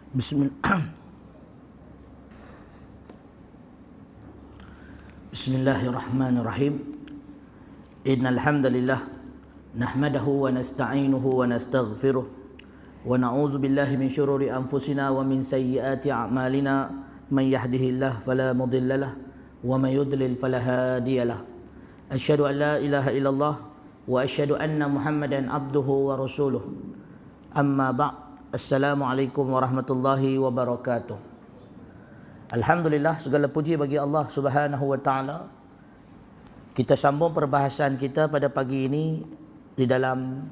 Bismillahirrahmanirrahim. Innal hamdalillah nahmaduhu wa nasta'inuhu wa nastaghfiruh wa na'udzu billahi min shururi anfusina wa min sayyiati a'malina. Man yahdihillahu fala mudhillalah wa man yudlil fala hadiyalah. Asyhadu an la ilaha illallah wa asyhadu anna Muhammadan abduhu wa rasuluh. Amma ba'd. Assalamualaikum warahmatullahi wabarakatuh. Alhamdulillah, segala puji bagi Allah Subhanahu wa taala. Kita sambung perbahasan kita pada pagi ini di dalam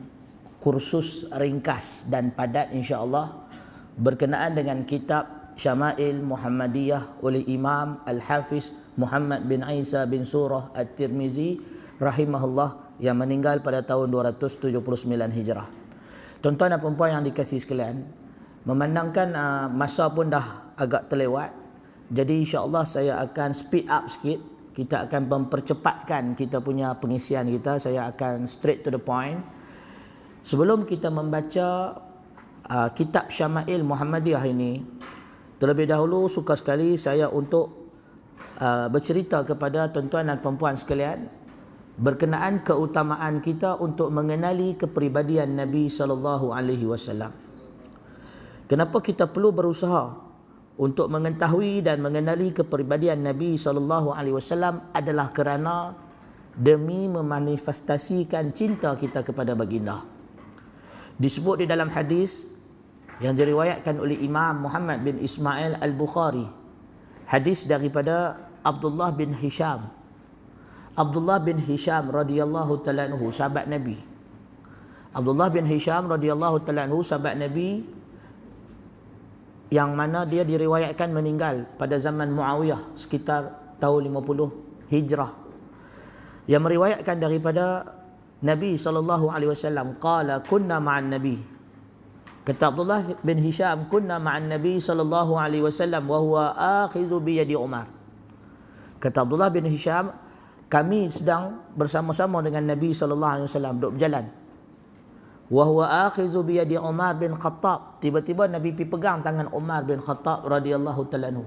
kursus ringkas dan padat insya-Allah berkenaan dengan kitab Syama'il Muhammadiyah oleh Imam Al-Hafiz Muhammad bin Isa bin Surah At-Tirmizi rahimahullah yang meninggal pada tahun 279 Hijrah. Tuan-tuan dan puan yang dikasihi sekalian, memandangkan masa pun dah agak terlewat, jadi insya-Allah saya akan speed up sikit. Kita akan mempercepatkan kita punya pengisian kita. Saya akan straight to the point. Sebelum kita membaca kitab Syama'il Muhammadiyah ini, terlebih dahulu suka sekali saya untuk bercerita kepada tuan-tuan dan puan sekalian berkenaan keutamaan kita untuk mengenali kepribadian Nabi sallallahu alaihi wasallam. Kenapa kita perlu berusaha untuk mengetahui dan mengenali kepribadian Nabi sallallahu alaihi wasallam adalah kerana demi memanifestasikan cinta kita kepada baginda. Disebut di dalam hadis yang diriwayatkan oleh Imam Muhammad bin Ismail Al-Bukhari, hadis daripada Abdullah bin Hisham. Abdullah bin Hisham radhiyallahu ta'ala anhu, sahabat Nabi. Abdullah bin Hisham radhiyallahu ta'ala anhu, sahabat Nabi yang mana dia diriwayatkan meninggal pada zaman Muawiyah sekitar tahun 50 Hijrah. Yang meriwayatkan daripada Nabi sallallahu alaihi wasallam, qala kunna ma'an Nabi. Kata Abdullah bin Hisham, kunna ma'an Nabi sallallahu alaihi wasallam wa huwa akhizu bi yadi Umar. Kata Abdullah bin Hisham, kami sedang bersama-sama dengan Nabi sallallahu alaihi wasallam duduk berjalan. Wa huwa akhizu bi yadi Umar bin Khattab. Tiba-tiba Nabi pergi pegang tangan Umar bin Khattab radhiyallahu ta'ala anhu.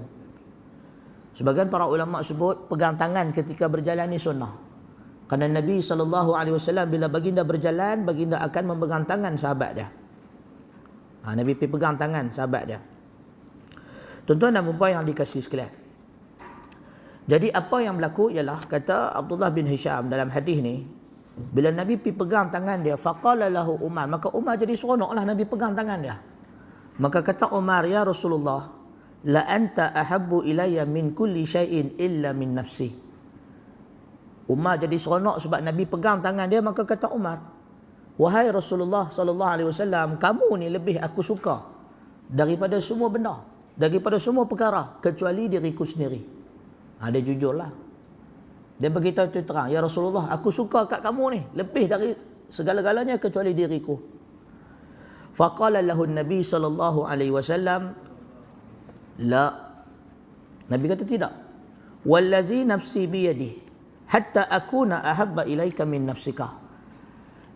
Sebagian para ulama sebut pegang tangan ketika berjalan ni sunnah. Kerana Nabi sallallahu alaihi wasallam bila baginda berjalan, baginda akan memegang tangan sahabat dia. Nabi pergi pegang tangan sahabat dia. Tuan-tuan dan puan yang dikasihi sekalian, jadi apa yang berlaku ialah, kata Abdullah bin Hisham dalam hadis ni, bila Nabi pergi pegang tangan dia, faqala lahu Umar, maka Umar jadi seronoklah Nabi pegang tangan dia. Maka kata Umar, ya Rasulullah, la anta ahabbu ilayya min kulli syai'in illa min nafsi. Umar jadi seronok sebab Nabi pegang tangan dia. Maka kata Umar, wahai Rasulullah sallallahu alaihi wasallam, kamu ni lebih aku suka daripada semua benda, daripada semua perkara kecuali diriku sendiri. Dia jujurlah. Dia beritahu itu terang, ya Rasulullah, aku suka kat kamu ni lebih dari segala-galanya kecuali diriku. Faqala lahu Nabi sallallahu alaihi wasallam, la. Nabi kata tidak. Wallazi nafsi biyadihi hatta akuna ahabba ilaika min nafsika.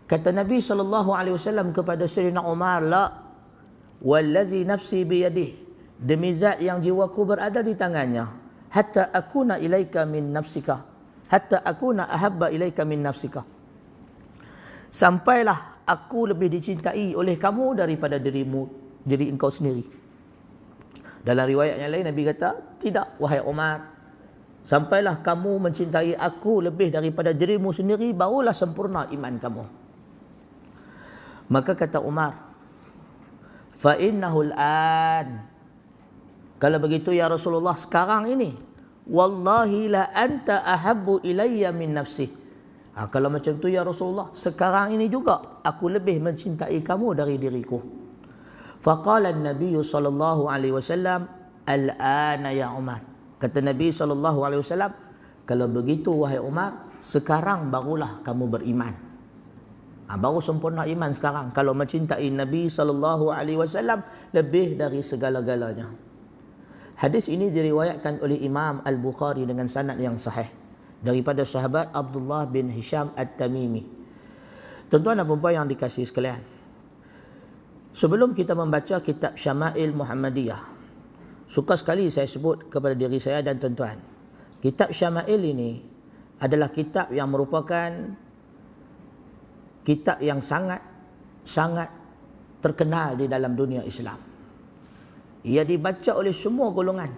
Kata Nabi sallallahu alaihi wasallam kepada Sayyidina Umar, la. Wallazi nafsi biyadihi, demi zat yang jiwaku berada di tangannya, hatta akuna ilaika min nafsika, hatta akuna ahabba ilaika min nafsika, sampailah aku lebih dicintai oleh kamu daripada diri engkau sendiri. Dalam riwayat yang lain Nabi kata, tidak wahai Umar, sampailah kamu mencintai aku lebih daripada dirimu sendiri, barulah sempurna iman kamu. Maka kata Umar, fa innahu al-an, kalau begitu ya Rasulullah, sekarang ini, wallahi la anta ahabbu ilayya min nafsi. Kalau macam tu ya Rasulullah, sekarang ini juga aku lebih mencintai kamu dari diriku. Faqala an-nabiy sallallahu alaihi wasallam, al-ana ya Umar. Kata Nabi sallallahu alaihi wasallam, kalau begitu wahai Umar, sekarang barulah kamu beriman. Baru sempurna iman sekarang kalau mencintai Nabi sallallahu alaihi wasallam lebih dari segala-galanya. Hadis ini diriwayatkan oleh Imam Al-Bukhari dengan sanad yang sahih daripada sahabat Abdullah bin Hisham At-Tamimi. Tuan-tuan dan puan yang dikasihi sekalian, Sebelum kita membaca kitab Syama'il Muhammadiyah, suka sekali saya sebut kepada diri saya dan tuan-tuan, kitab Syama'il ini adalah kitab yang merupakan kitab yang sangat terkenal di dalam dunia Islam. Ia dibaca oleh semua golongan.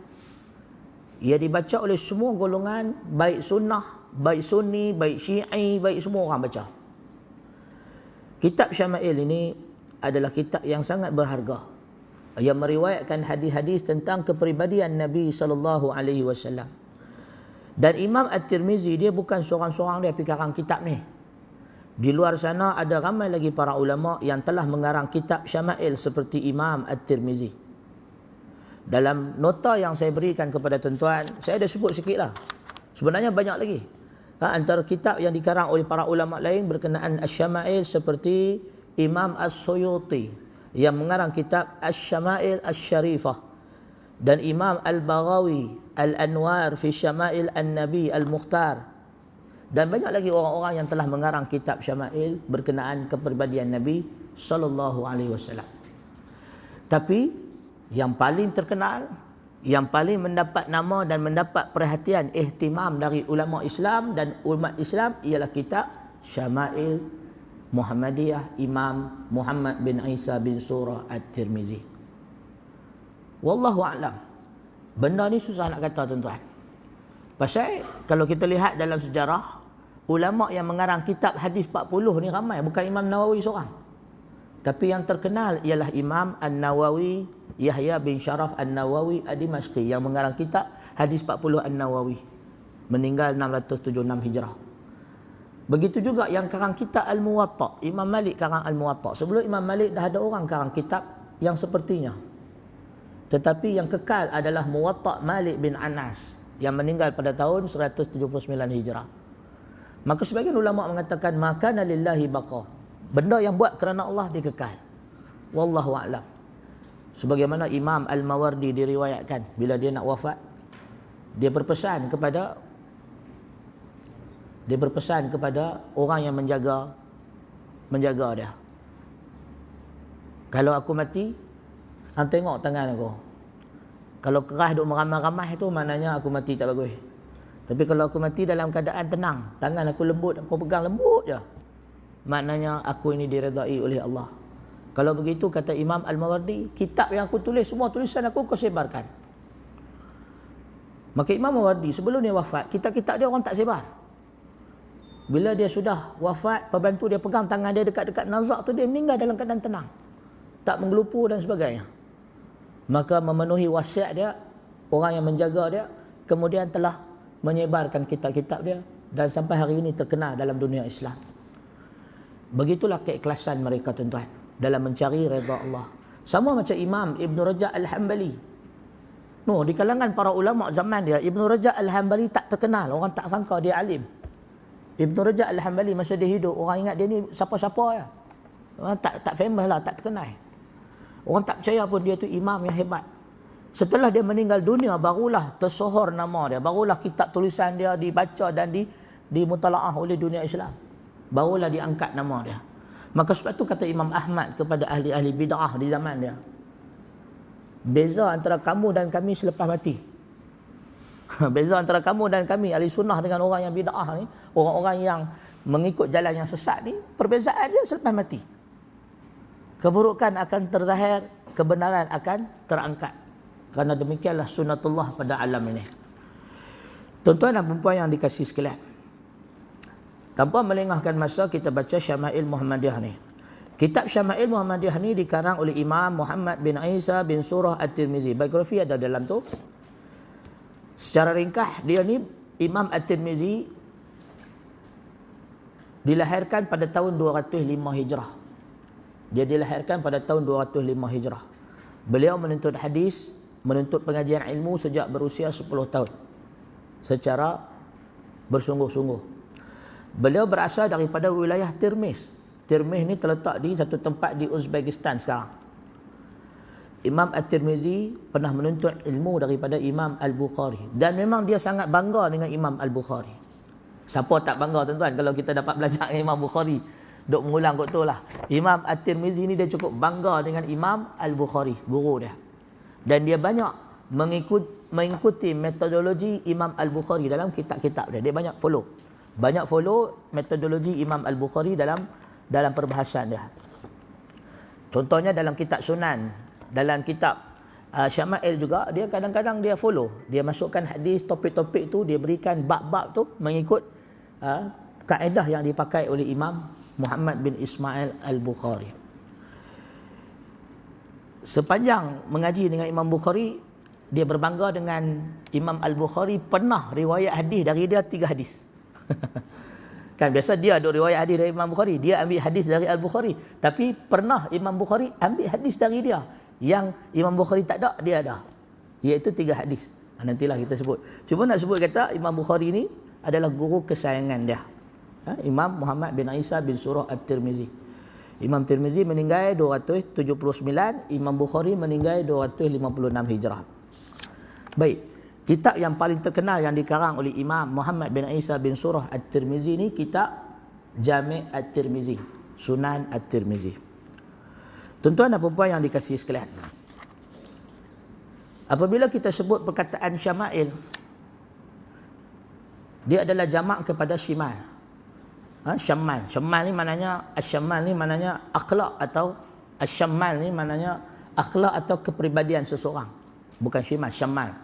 Ia dibaca oleh semua golongan, baik sunnah, baik sunni, baik syi'i, baik semua orang baca. Kitab Syama'il ini adalah kitab yang sangat berharga, yang meriwayatkan hadis-hadis tentang kepribadian Nabi SAW. Dan Imam At-Tirmizi dia bukan seorang-seorang dia pergi karang kitab ni. Di luar sana ada ramai lagi para ulama yang telah mengarang kitab Syama'il seperti Imam At-Tirmizi. Dalam nota yang saya berikan kepada tuan-tuan, saya ada sebut sikit lah. Sebenarnya banyak lagi. Antara kitab yang dikarang oleh para ulama lain berkenaan Asy-Syama'il seperti Imam As-Suyuti yang mengarang kitab Asy-Syama'il Asy-Syarifah, dan Imam Al-Baghawi Al-Anwar fi Syama'il An-Nabi Al-Mukhtar, dan banyak lagi orang-orang yang telah mengarang kitab Syama'il berkenaan kepribadian Nabi sallallahu alaihi wasallam. Tapi yang paling terkenal, yang paling mendapat nama dan mendapat perhatian ihtimam dari ulama Islam dan umat Islam ialah kitab Syama'il Muhammadiyah Imam Muhammad bin Isa bin Surah At-Tirmizi. Wallahu a'lam. Benda ni susah nak kata tuan-tuan. Pasal kalau kita lihat dalam sejarah, ulama yang mengarang kitab hadis 40 ni ramai, bukan Imam Nawawi seorang. Tapi yang terkenal ialah Imam An-Nawawi, Yahya bin Sharaf An-Nawawi Ad-Dimashqi, yang mengarang kitab hadis 40 An-Nawawi, meninggal 676 Hijrah. Begitu juga yang karang kitab Al-Muwatta, Imam Malik karang Al-Muwatta. Sebelum Imam Malik dah ada orang karang kitab yang sepertinya. Tetapi yang kekal adalah Muwatta Malik bin Anas yang meninggal pada tahun 179 Hijrah. Maka sebagian ulama mengatakan makana lillahi baqa. Benda yang buat kerana Allah dia kekal. Wallahu a'lam. Sebagaimana Imam Al-Mawardi diriwayatkan bila dia nak wafat, dia berpesan kepada orang yang menjaga dia. Kalau aku mati, hang tengok tangan aku. Kalau keras duk meramai-ramai tu maknanya aku mati tak bagus. Tapi kalau aku mati dalam keadaan tenang, tangan aku lembut, aku pegang lembut je, maknanya aku ini diredai oleh Allah. Kalau begitu, kata Imam Al-Mawardi, kitab yang aku tulis, semua tulisan aku sebarkan. Maka Imam Al-Mawardi sebelum dia wafat, kitab-kitab dia orang tak sebar. Bila dia sudah wafat, pembantu dia pegang tangan dia dekat-dekat nazak tu, dia meninggal dalam keadaan tenang, tak menggelupu dan sebagainya. Maka memenuhi wasiat dia, orang yang menjaga dia kemudian telah menyebarkan kitab-kitab dia, dan sampai hari ini terkenal dalam dunia Islam. Begitulah keikhlasan mereka tuan-tuan dalam mencari redha Allah. Sama macam Imam Ibn Rajab Al-Hambali. Di kalangan para ulama zaman dia, Ibn Rajab Al-Hambali tak terkenal, orang tak sangka dia alim. Ibn Rajab Al-Hambali masa dia hidup, orang ingat dia ni siapa-siapa ya. Orang tak famous lah, tak terkenal. Orang tak percaya pun dia tu imam yang hebat. Setelah dia meninggal dunia, barulah tersohor nama dia, barulah kitab tulisan dia dibaca dan dimutalaah oleh dunia Islam. Barulah diangkat nama dia. Maka sebab tu kata Imam Ahmad kepada ahli-ahli bid'ah di zaman dia, beza antara kamu dan kami selepas mati. Beza antara kamu dan kami ahli sunnah dengan orang yang bid'ah ni, orang-orang yang mengikut jalan yang sesat ni, perbezaan dia selepas mati. Keburukan akan terzahir, kebenaran akan terangkat. Kerana demikianlah sunnatullah pada alam ini. Tuan-tuan dan puan yang dikasihi sekalian, tanpa melengahkan masa, kita baca Syama'il Muhammadiyah ni. Kitab Syama'il Muhammadiyah ni dikarang oleh Imam Muhammad bin Isa bin Surah At-Tirmizi. Biografi ada dalam tu. Secara ringkas, dia ni Imam At-Tirmizi dilahirkan pada tahun 205 Hijrah. Dia dilahirkan pada tahun 205 Hijrah. Beliau menuntut hadis, menuntut pengajian ilmu sejak berusia 10 tahun secara bersungguh-sungguh. Beliau berasal daripada wilayah Tirmiz. Tirmiz ni terletak di satu tempat di Uzbekistan sekarang. Imam At-Tirmizi pernah menuntut ilmu daripada Imam Al-Bukhari, dan memang dia sangat bangga dengan Imam Al-Bukhari. Siapa tak bangga tuan-tuan kalau kita dapat belajar dengan Imam Bukhari? duk mengulang kot tu lah. Imam At-Tirmizi ni dia cukup bangga dengan Imam Al-Bukhari, guru dia. Dan dia banyak mengikuti metodologi Imam Al-Bukhari dalam kitab-kitab dia. Dia banyak follow metodologi Imam Al-Bukhari dalam perbahasan dia. Contohnya dalam kitab Sunan, dalam kitab Syama'il juga, dia kadang-kadang dia follow. Dia masukkan hadis, topik-topik tu, dia berikan bab-bab tu mengikut kaedah yang dipakai oleh Imam Muhammad bin Ismail Al-Bukhari. Sepanjang mengaji dengan Imam Bukhari, dia berbangga dengan Imam Al-Bukhari pernah riwayat hadis dari dia 3 hadis. Kan biasa dia ada riwayat hadis dari Imam Bukhari, dia ambil hadis dari Al-Bukhari, tapi pernah Imam Bukhari ambil hadis dari dia yang Imam Bukhari tak ada, dia ada, iaitu 3 hadis. Nantilah kita sebut. Cuma nak sebut kata Imam Bukhari ni adalah guru kesayangan dia, Imam Muhammad bin Isa bin Surah At-Tirmizi. Imam Tirmizi meninggal 279, Imam Bukhari meninggal 256 Hijrah. Baik, kitab yang paling terkenal yang dikarang oleh Imam Muhammad bin Isa bin Surah At-Tirmizi ni kitab Jami' At-Tirmizi, Sunan At-Tirmizi. Tuan-tuan dan puan yang dikasihi sekalian, apabila kita sebut perkataan syama'il, dia adalah jamak kepada syimal. Syammal. Syammal ni maknanya, asy-syammal ni maknanya akhlak, atau asy-syammal ni maknanya akhlak atau kepribadian seseorang. Bukan syimal, syammal.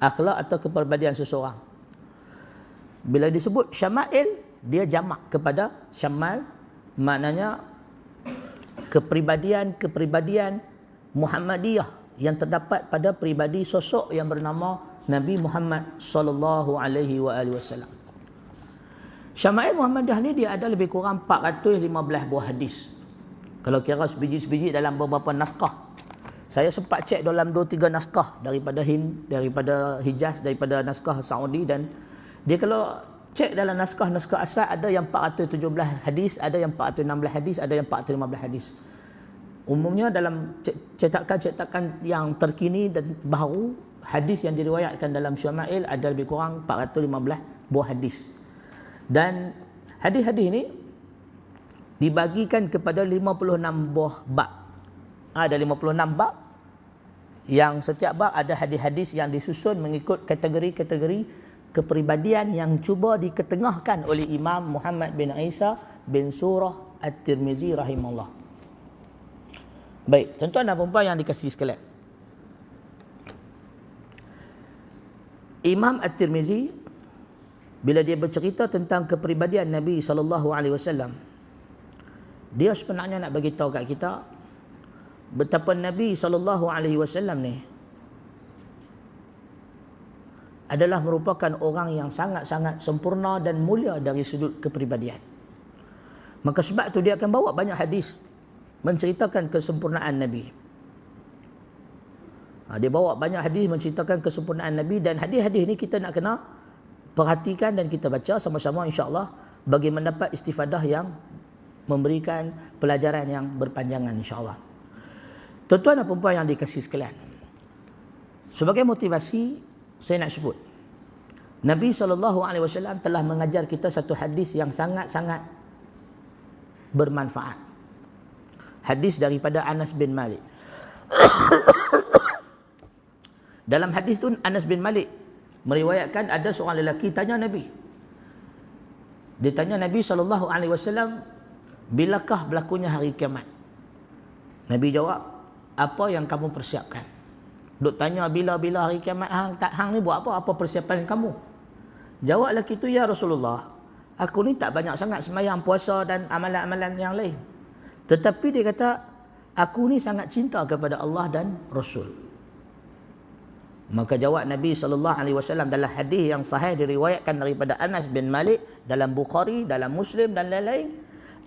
Akhlak atau kepribadian seseorang. Bila disebut syama'il, dia jamak kepada syammal, maknanya kepribadian Muhammadiyah yang terdapat pada pribadi sosok yang bernama Nabi Muhammad sallallahu alaihi wasallam. Syama'il Muhammadiyah ni dia ada lebih kurang 415 buah hadis. Kalau kira sebiji-sebiji dalam beberapa naskah. Saya sempat cek dalam 2-3 naskah daripada daripada Hijaz, daripada naskah Saudi, dan dia kalau cek dalam naskah-naskah asal ada yang 417 hadis, ada yang 416 hadis, ada yang 415 hadis. Umumnya dalam cetakan-cetakan yang terkini dan baru, hadis yang diriwayatkan dalam Syama'il ada lebih kurang 415 buah hadis. Dan hadis-hadis ini dibagikan kepada 56 buah bab. Ada 56 bab yang setiap bab ada hadis-hadis yang disusun mengikut kategori-kategori kepribadian yang cuba diketengahkan oleh Imam Muhammad bin Isa bin Surah At-Tirmizi rahimahullah. Baik, tuan-tuan dan puan yang dikasihi sekalian, Imam At-Tirmizi bila dia bercerita tentang kepribadian Nabi SAW, dia sebenarnya nak bagi tahu kat kita betapa Nabi SAW ni adalah merupakan orang yang sangat-sangat sempurna dan mulia dari sudut kepribadian. Maka sebab tu dia akan bawa banyak hadis menceritakan kesempurnaan Nabi. Dia bawa banyak hadis menceritakan kesempurnaan Nabi, dan hadis-hadis ni kita nak kena perhatikan dan kita baca sama-sama insya-Allah bagi mendapat istifadah yang memberikan pelajaran yang berpanjangan insya-Allah. Tuan-tuan dan puan yang dikasihi sekalian, sebagai motivasi saya nak sebut, Nabi SAW telah mengajar kita satu hadis yang sangat-sangat bermanfaat. Hadis daripada Anas bin Malik. Dalam hadis tu Anas bin Malik meriwayatkan ada seorang lelaki tanya Nabi. Dia tanya Nabi SAW, bilakah berlakunya hari kiamat? Nabi jawab, apa yang kamu persiapkan? Duk tanya bila-bila hari kiamat, hang ni buat apa? Apa persiapan kamu? Jawab lelaki tu, ya Rasulullah, aku ni tak banyak sangat sembahyang, puasa dan amalan-amalan yang lain. Tetapi dia kata, aku ni sangat cinta kepada Allah dan Rasul. Maka jawab Nabi SAW dalam hadis yang sahih diriwayatkan daripada Anas bin Malik dalam Bukhari, dalam Muslim dan lain-lain,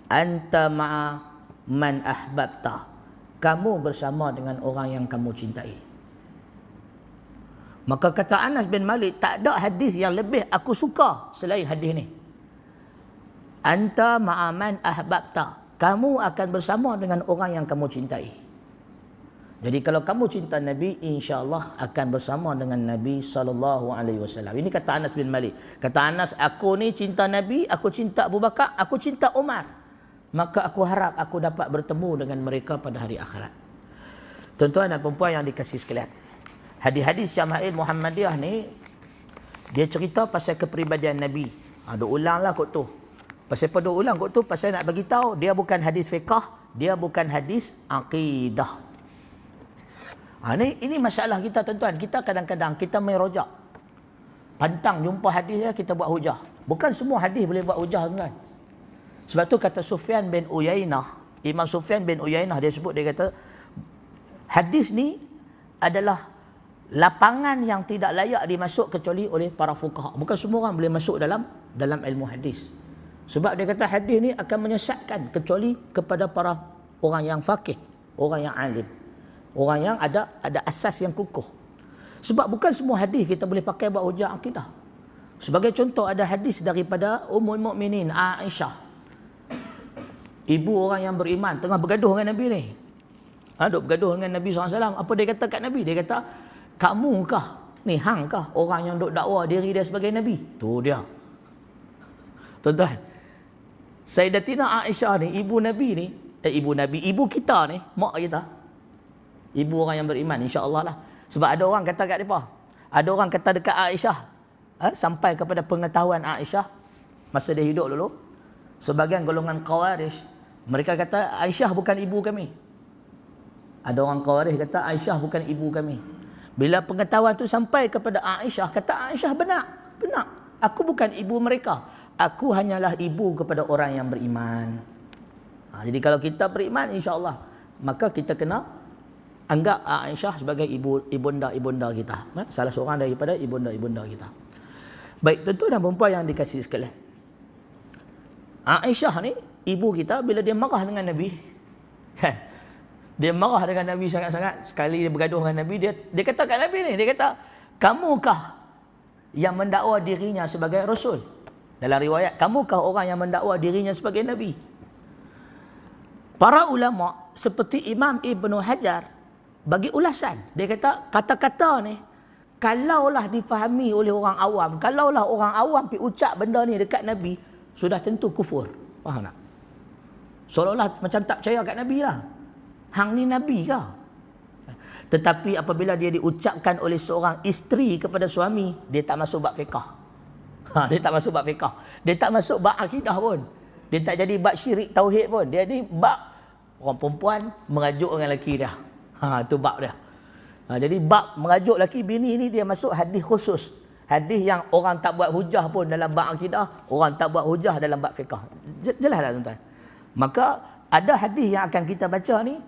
anta ma'a man ahbabta, kamu bersama dengan orang yang kamu cintai. Maka kata Anas bin Malik, tak ada hadis yang lebih aku suka selain hadis ni. Anta ma'a man ahbabta, kamu akan bersama dengan orang yang kamu cintai. Jadi kalau kamu cinta Nabi, insya-Allah akan bersama dengan Nabi SAW. Ini kata Anas bin Malik. Kata Anas, aku ni cinta Nabi, aku cinta Abu Bakar, aku cinta Umar. maka aku harap aku dapat bertemu dengan mereka pada hari akhirat. Tuan-tuan dan puan yang dikasihi sekalian, hadis-hadis Syama'il Muhammadiyah ni dia cerita pasal kepribadian Nabi. Duk ulanglah kot tu. Pasal apa duk ulang kot tu? Pasal nak bagi tahu dia bukan hadis fiqh, dia bukan hadis akidah. Ini masalah kita tuan-tuan. Kita kadang-kadang kita main rojak. Pantang jumpa hadis dia, kita buat hujah. Bukan semua hadis boleh buat hujah tuan. Sebab tu kata Sufyan bin Uyainah, Imam Sufyan bin Uyainah dia sebut, dia kata hadis ni adalah lapangan yang tidak layak dimasuk kecuali oleh para fuqaha. Bukan semua orang boleh masuk dalam ilmu hadis. Sebab dia kata hadis ni akan menyesatkan kecuali kepada para orang yang faqih, orang yang alim, orang yang ada asas yang kukuh. Sebab bukan semua hadis kita boleh pakai buat hujah akidah. Sebagai contoh, ada hadis daripada Ummul Mukminin Aisyah, ibu orang yang beriman, tengah bergaduh dengan Nabi ni. Duk bergaduh dengan Nabi SAW. Apa dia kata kat Nabi? Dia kata, kamu kah? Ni hang kah orang yang duk dakwa diri dia sebagai Nabi? Tu dia. Tuan-tuan, Sayyidatina Aisyah ni, ibu Nabi ni, ibu kita ni, mak kita, ibu orang yang beriman, insya-Allah lah. Sebab ada orang kata kat depa, ada orang kata dekat Aisyah, sampai kepada pengetahuan Aisyah masa dia hidup dulu, sebagian golongan Khawarij, mereka kata Aisyah bukan ibu kami. Ada orang Khawarij kata Aisyah bukan ibu kami. Bila pengetahuan tu sampai kepada Aisyah, kata Aisyah, benar. Aku bukan ibu mereka. Aku hanyalah ibu kepada orang yang beriman. Jadi kalau kita beriman, insya-Allah, maka kita kena anggap Aisyah sebagai ibunda kita. Salah seorang daripada ibunda kita. Baik, tuan-tuan dan puan yang dikasihi sekalian, Aisyah ni ibu kita, bila dia marah dengan Nabi, dia marah dengan Nabi sangat-sangat. Sekali dia bergaduh dengan Nabi, dia kata kat Nabi ni, dia kata, kamukah yang mendakwa dirinya sebagai Rasul? Dalam riwayat, kamukah orang yang mendakwa dirinya sebagai Nabi? Para ulama seperti Imam Ibn Hajar bagi ulasan. Dia kata, kata-kata ni kalaulah difahami oleh orang awam, kalaulah orang awam pergi ucap benda ni dekat Nabi, sudah tentu kufur. Faham tak? Seolah-olah macam tak percaya kat Nabi lah. Hang ni Nabi ke? Tetapi apabila dia diucapkan oleh seorang isteri kepada suami, dia tak masuk bab fiqh. Dia tak masuk bab fiqh. Dia tak masuk bab akidah pun. Dia tak jadi bab syirik tauhid pun. Dia ni bab orang perempuan merajuk dengan lelaki dia. Itu bab dia. Jadi bab merajuk lelaki bini ni dia masuk hadis khusus. Hadis yang orang tak buat hujah pun dalam bab akidah, orang tak buat hujah dalam bab fiqh. Jelas tak tuan-tuan? Maka ada hadis yang akan kita baca ni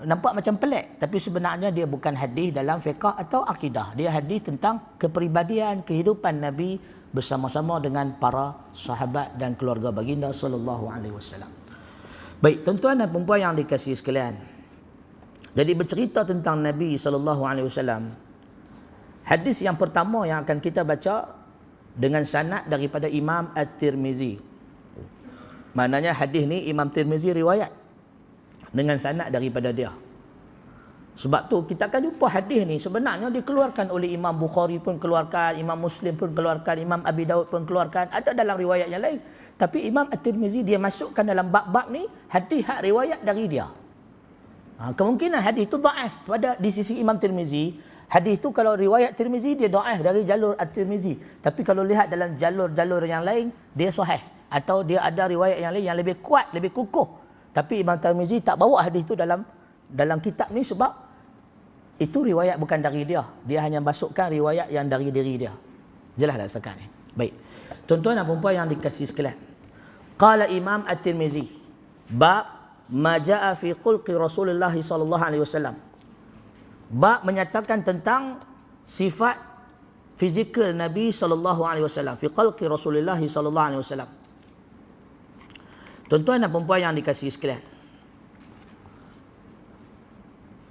nampak macam pelik, tapi sebenarnya dia bukan hadis dalam fiqh atau akidah. Dia hadis tentang kepribadian, kehidupan Nabi bersama-sama dengan para sahabat dan keluarga baginda sallallahu alaihi wasallam. Baik, tuan-tuan dan puan yang dikasihi sekalian, jadi bercerita tentang Nabi sallallahu alaihi wasallam, hadis yang pertama yang akan kita baca dengan sanad daripada Imam At-Tirmizi. Maknanya hadis ni Imam Tirmizi riwayat dengan sanad daripada dia. Sebab tu kita akan jumpa hadis ni sebenarnya dikeluarkan oleh Imam Bukhari pun keluarkan, Imam Muslim pun keluarkan, Imam Abi Daud pun keluarkan, ada dalam riwayat yang lain. Tapi Imam At-Tirmizi dia masukkan dalam bab-bab ni hadis hak riwayat dari dia. Kemungkinan hadis tu dhaif di sisi Imam Tirmizi. Hadis tu kalau riwayat Tirmizi dia dhaif dari jalur At-Tirmizi. Tapi kalau lihat dalam jalur-jalur yang lain, dia sahih. Atau dia ada riwayat yang lain yang lebih kuat, lebih kukuh. Tapi Imam Tirmizi tak bawa hadis tu dalam kitab ni sebab itu riwayat bukan dari dia. Dia hanya masukkan riwayat yang dari diri dia. Jelas tak sekarang ni? Baik. Tuan-tuan dan puan yang dikasihi sekalian. Qala Imam At-Tirmizi, bab ma jaa fi khulqi Rasulullah sallallahu alaihi wasallam. Bab menyatakan tentang sifat fizikal Nabi sallallahu alaihi wasallam, fi khulqi Rasulullah sallallahu alaihi wasallam. Tuan-tuan dan puan yang dikasihi sekalian,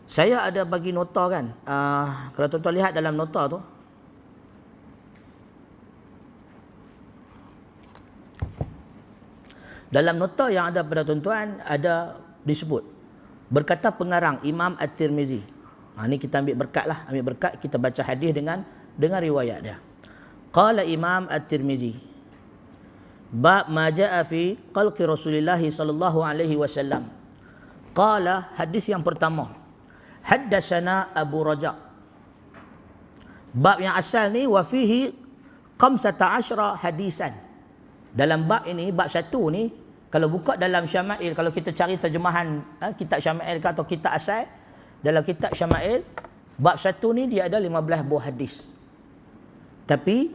saya ada bagi nota kan. Kalau tuan-tuan lihat dalam nota tu, dalam nota yang ada pada tuan-tuan ada disebut, berkata pengarang Imam At-Tirmizi. Ni kita ambil berkat lah, ambil berkat, kita baca hadis dengan riwayat dia. Qala Imam At-Tirmizi, Bab ma jaa fi khalqi Rasulillah sallallahu alaihi wasallam. Qala, hadis yang pertama. Haddatsana Abu Raja. Bab yang asal ni wa fihi 15 hadisan. Dalam bab ini, bab 1 ni, kalau buka dalam Syama'il, kalau kita cari terjemahan kitab Syama'il atau kitab asal, dalam kitab Syama'il, bab 1 ni dia ada 15 buah hadis. Tapi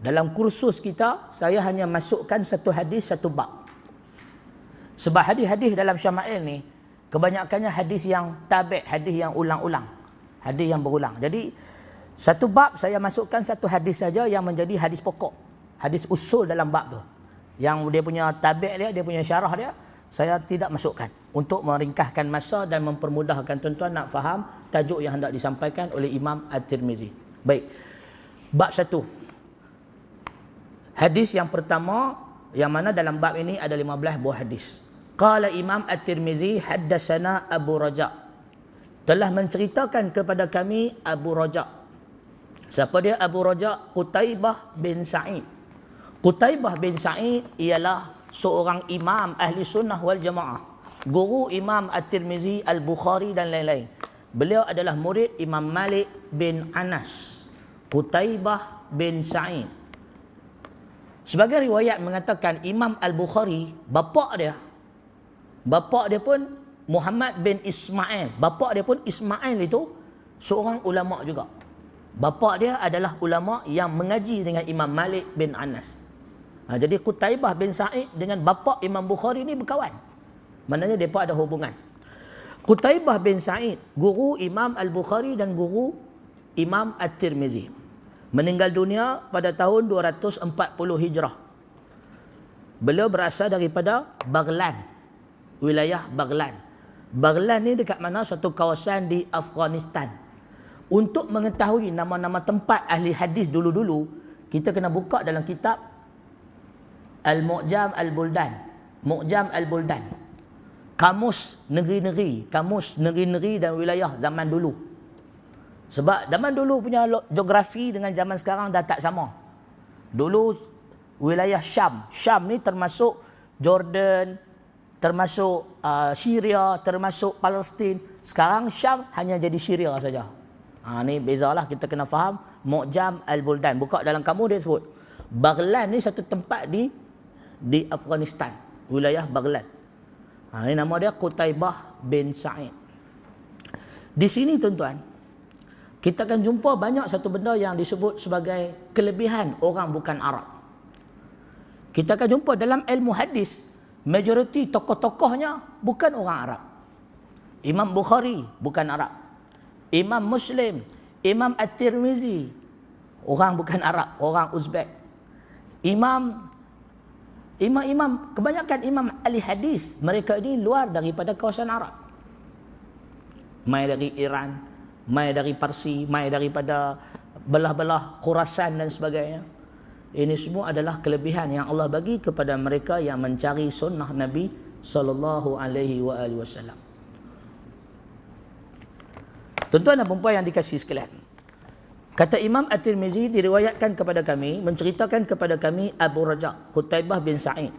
dalam kursus kita, saya hanya masukkan satu hadis, satu bab. Sebab hadis-hadis dalam Syama'il ni, kebanyakannya hadis yang tabi', hadis yang ulang-ulang. Hadis yang berulang. Jadi, satu bab saya masukkan satu hadis saja yang menjadi hadis pokok. Hadis usul dalam bab tu. Yang dia punya tabi' dia punya syarah dia, saya tidak masukkan. Untuk meringkaskan masa dan mempermudahkan tuan-tuan nak faham tajuk yang hendak disampaikan oleh Imam At-Tirmizi. Baik. Bab 1. Hadis yang pertama, yang mana dalam bab ini ada 15 buah hadis. Qala Imam At-Tirmizi haddatsana Abu Raja. Telah menceritakan kepada kami Abu Raja. Siapa dia Abu Raja? Qutaibah bin Sa'id. Qutaibah bin Sa'id ialah seorang imam ahli sunnah wal jamaah. Guru Imam At-Tirmizi, Al-Bukhari dan lain-lain. Beliau adalah murid Imam Malik bin Anas. Qutaibah bin Sa'id. Sebagai riwayat mengatakan Imam Al-Bukhari, bapa dia pun Muhammad bin Ismail. Bapa dia pun Ismail itu seorang ulama juga. Bapa dia adalah ulama yang mengaji dengan Imam Malik bin Anas. Jadi Qutaibah bin Sa'id dengan bapa Imam Bukhari ni berkawan. Maknanya mereka ada hubungan. Qutaibah bin Sa'id, guru Imam Al-Bukhari dan guru Imam At-Tirmizi. Meninggal dunia pada tahun 240 Hijrah. Beliau berasal daripada Baghlan, wilayah Baghlan. Baghlan ni dekat mana? Satu kawasan di Afghanistan. Untuk mengetahui nama-nama tempat ahli hadis dulu-dulu, kita kena buka dalam kitab Al-Mu'jam Al-Buldan. Mu'jam Al-Buldan. Kamus negeri-negeri dan wilayah zaman dulu. Sebab zaman dulu punya geografi dengan zaman sekarang dah tak sama. Dulu wilayah Syam. Syam ni termasuk Jordan, termasuk Syria, termasuk Palestin. Sekarang Syam hanya jadi Syria saja. Ni bezalah, kita kena faham. Mu'jam Al-Buldan. Buka dalam kamu dia sebut. Baghlan ni satu tempat di Afghanistan. Wilayah Baghlan. Ni nama dia Qutaibah bin Sa'id. Di sini tuan-tuan, kita akan jumpa banyak satu benda yang disebut sebagai kelebihan orang bukan Arab. Kita akan jumpa dalam ilmu hadis, majoriti tokoh-tokohnya bukan orang Arab. Imam Bukhari bukan Arab. Imam Muslim, Imam At-Tirmizi, orang bukan Arab, orang Uzbek. Kebanyakan imam ahli hadis, mereka ini luar daripada kawasan Arab. Mai dari Iran, mai dari Parsi, mai daripada belah-belah Khurasan dan sebagainya. Ini semua adalah kelebihan yang Allah bagi kepada mereka yang mencari sunnah Nabi sallallahu alaihi wasallam. Tuan-tuan dan puan yang dikasihi sekalian, kata Imam At-Tirmizi, diriwayatkan kepada kami, menceritakan kepada kami Abu Raja Qutaibah bin Sa'id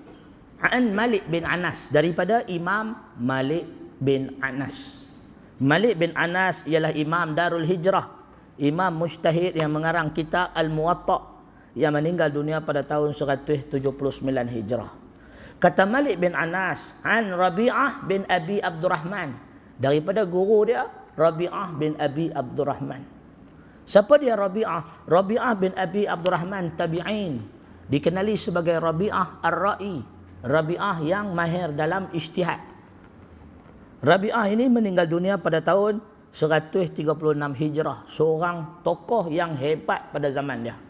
an Malik bin Anas, daripada Imam Malik bin Anas. Malik bin Anas ialah Imam Darul Hijrah, Imam mujtahid yang mengarang kitab Al-Muwatta, yang meninggal dunia pada tahun 179 Hijrah. Kata Malik bin Anas an Rabi'ah bin Abi Abdurrahman, daripada guru dia Rabi'ah bin Abi Abdurrahman. Siapa dia Rabi'ah? Rabi'ah bin Abi Abdurrahman tabi'in, dikenali sebagai Rabi'ah Ar-Ra'i, Rabi'ah yang mahir dalam ijtihad. Rabi'ah ini meninggal dunia pada tahun 136 Hijrah. Seorang tokoh yang hebat pada zaman dia.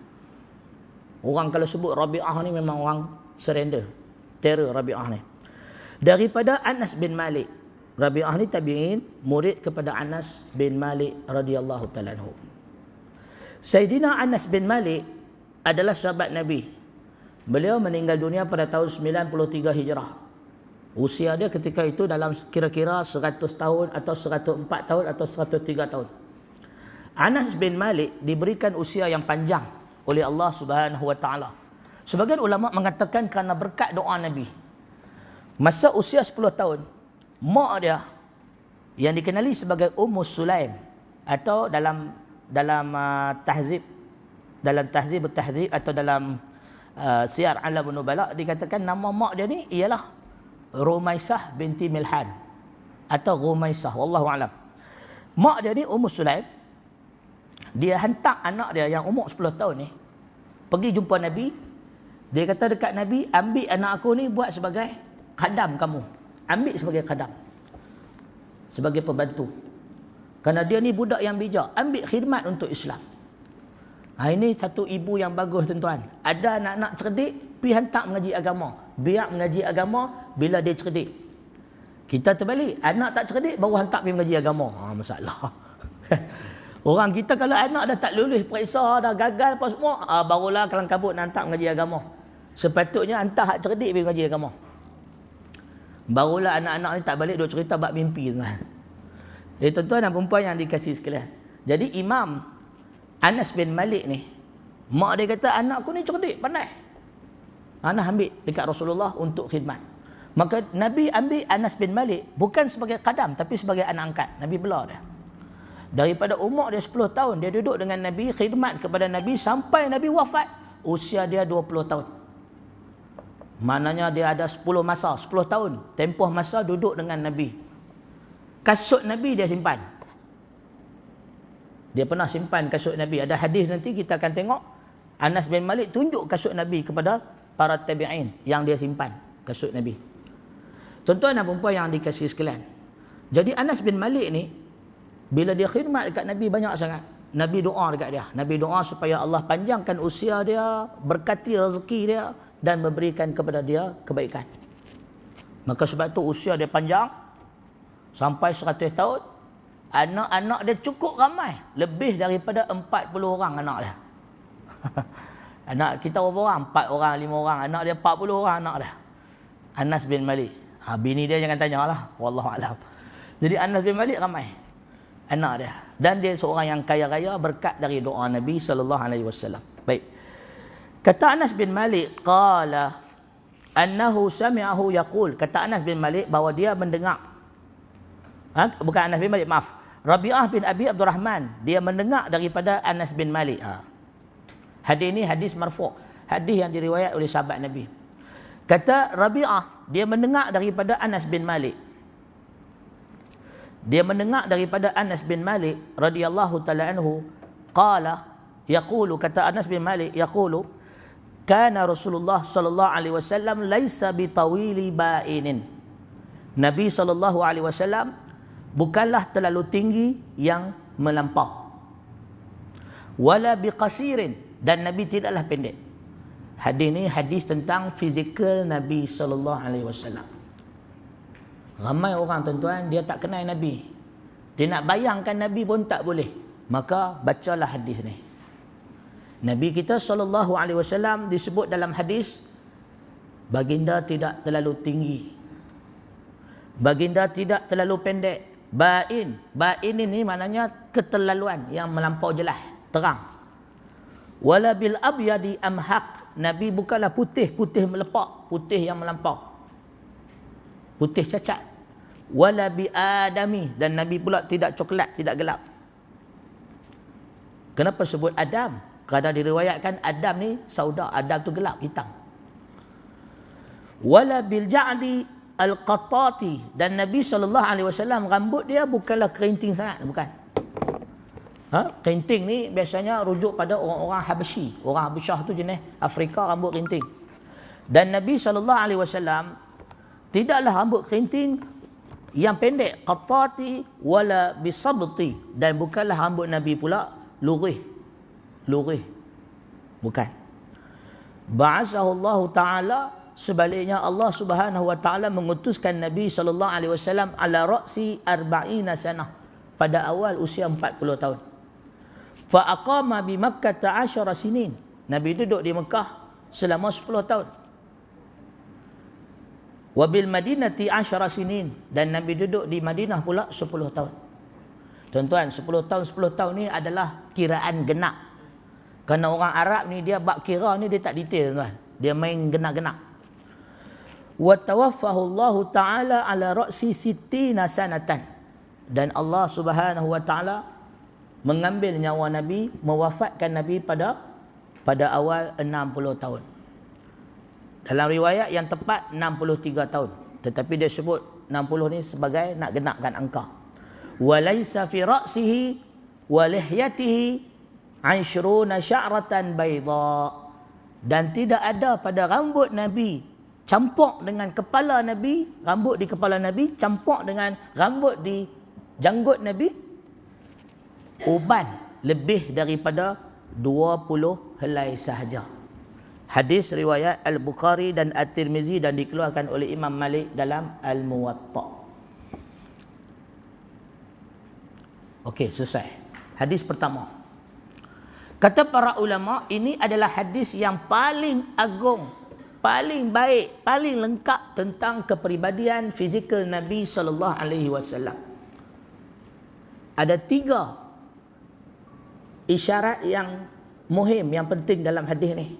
Orang kalau sebut Rabi'ah ni memang orang surrender, terror Rabi'ah ni. Daripada Anas bin Malik. Rabi'ah ni tabi'in, murid kepada Anas bin Malik radhiyallahu ta'ala anhu. Sayyidina Anas bin Malik adalah sahabat Nabi. Beliau meninggal dunia pada tahun 93 Hijrah. Usia dia ketika itu dalam kira-kira 100 tahun atau 104 tahun atau 103 tahun. Anas bin Malik diberikan usia yang panjang oleh Allah Subhanahu wa taala. Sebagian ulama mengatakan kerana berkat doa Nabi. Masa usia 10 tahun, mak dia yang dikenali sebagai Ummu Sulaim, atau dalam tahzib atau dalam Siyar A'lam Nubala dikatakan nama mak dia ni ialah Rumaisah binti Milhan atau Rumaisah, wallahu alam. Mak dia ni Ummu Sulaim, dia hantar anak dia yang umur 10 tahun ni pergi jumpa Nabi. Dia kata dekat Nabi, ambil anak aku ni buat sebagai khadam kamu. Ambil sebagai khadam, sebagai pembantu. Kerana dia ni budak yang bijak, ambil khidmat untuk Islam. Ini satu ibu yang bagus tuan-tuan. Ada anak-anak cerdik, pergi hantar mengaji agama. Biar mengaji agama bila dia cerdik. Kita terbalik, anak tak cerdik baru hantar pergi mengaji agama. Masalah. Orang kita kalau anak dah tak lulus periksa, dah gagal apa semua, barulah kalang kabut nak hantar mengaji agama. Sepatutnya hantar hak cerdik pergi mengaji agama. Barulah anak-anak ni tak balik duk cerita bab mimpi tuan. Tuan-tuan dan perempuan yang dikasihi sekalian. Jadi Imam Anas bin Malik ni, mak dia kata anak aku ni cerdik, pandai. Anas ambil dekat Rasulullah untuk khidmat. Maka Nabi ambil Anas bin Malik bukan sebagai qadam tapi sebagai anak angkat. Nabi bela dia. Daripada umur dia 10 tahun, dia duduk dengan Nabi, khidmat kepada Nabi sampai Nabi wafat, usia dia 20 tahun. Maknanya dia ada 10 tahun. Tempoh masa duduk dengan Nabi. Kasut Nabi dia simpan. Dia pernah simpan kasut Nabi. Ada hadis nanti kita akan tengok. Anas bin Malik tunjuk kasut Nabi kepada para tabi'in yang dia simpan kasut Nabi. Tuan-tuan dan perempuan yang dikasihi sekalian. Jadi Anas bin Malik ni, bila dia khidmat dekat Nabi banyak sangat, Nabi doa dekat dia. Nabi doa supaya Allah panjangkan usia dia, berkati rezeki dia, dan memberikan kepada dia kebaikan. Maka sebab tu usia dia panjang, sampai 100 tahun. Anak-anak dia cukup ramai. Lebih daripada 40 orang anak dia. Anak kita berapa orang? 4 orang, 5 orang. Anak dia 40 orang anak dia. Anas bin Malik. Bini dia jangan tanyalah. Wallahualam. Jadi Anas bin Malik ramai anak dia. Dan dia seorang yang kaya raya berkat dari doa Nabi SAW. Baik. Kata Anas bin Malik, qala annahu sami'ahu yaqul. Kata Anas bin Malik bahawa dia mendengar. Bukan Anas bin Malik, maaf. Rabi'ah bin Abi Abdurrahman, dia mendengar daripada Anas bin Malik. Hadis ini hadis marfu', hadis yang diriwayat oleh sahabat Nabi. Kata Rabi'ah, dia mendengar daripada Anas bin Malik. Dia mendengar daripada Anas bin Malik radhiyallahu ta'ala anhu, qala yaqulu, kata Anas bin Malik yaqulu, kana Rasulullah sallallahu alaihi wasallam laisa bitawili ba'inin. Nabi sallallahu alaihi wasallam bukanlah terlalu tinggi yang melampau. Wala biqasirin, dan Nabi tidaklah pendek. Hadis ini hadis tentang fizikal Nabi sallallahu alaihi wasallam. Ramai orang tuan-tuan dia tak kenal Nabi. Dia nak bayangkan Nabi pun tak boleh. Maka bacalah hadis ni. Nabi kita sallallahu alaihi wasallam disebut dalam hadis, baginda tidak terlalu tinggi. Baginda tidak terlalu pendek. Ba'in ini maknanya keterlaluan yang melampau jelas, terang. Wala bil abyadi amhaq, Nabi bukanlah putih melepak, putih yang melampau, putih cacat. Wala bi adami, dan Nabi pula tidak coklat, tidak gelap. Kenapa sebut Adam? Kerana diriwayatkan Adam ni sauda, Adam tu gelap, hitam. Wala bil ja'di al-qattati, dan Nabi SAW rambut dia bukanlah kerinting sangat, bukan. Kerinting ni biasanya rujuk pada orang-orang Habsyi. Orang Habsyah tu jenis Afrika rambut kerinting. Dan Nabi SAW tidaklah rambut kerinting yang pendek, qattati wala bisabti, dan bukanlah rambut Nabi pula lurih, bukan. Ba'athahu Allah Ta'ala, sebaliknya Allah Subhanahu wa taala mengutuskan Nabi sallallahu alaihi wasallam ala ra'si 40 sanah, pada awal usia 40 tahun. Fa aqama bi Makkah 10 sinin, Nabi duduk di Mekah selama 10 tahun. Wa bil Madinati 10 sinin, dan Nabi duduk di Madinah pula 10 tahun. Tuan-tuan, 10 tahun ni adalah kiraan genap. Kerana orang Arab ni dia bab kira ni dia tak detail tuan. Dia main genak-genak. Wa tawaffahu Allah Ta'ala ala ra'si sittina sanatan. Dan Allah Subhanahu wa Ta'ala mengambil nyawa Nabi, mewafatkan Nabi pada awal 60 tahun. Dalam riwayat yang tepat 63 tahun. Tetapi dia sebut 60 ni sebagai nak genakkan angka. Wa laisa fi ra'sihi wa lihyatihi 'ashruna sya'ratan bayda. Dan tidak ada pada rambut Nabi campur dengan kepala Nabi, rambut di kepala Nabi campur dengan rambut di janggut Nabi, uban lebih daripada 20 helai sahaja. Hadis riwayat Al-Bukhari dan At-Tirmizi dan dikeluarkan oleh Imam Malik dalam Al-Muwatta. Okey, selesai. Hadis pertama. Kata para ulama, ini adalah hadis yang paling agung, paling baik, paling lengkap tentang kepribadian fizikal Nabi sallallahu alaihi wasallam. Ada 3 isyarat yang muhim, yang penting dalam hadis ni.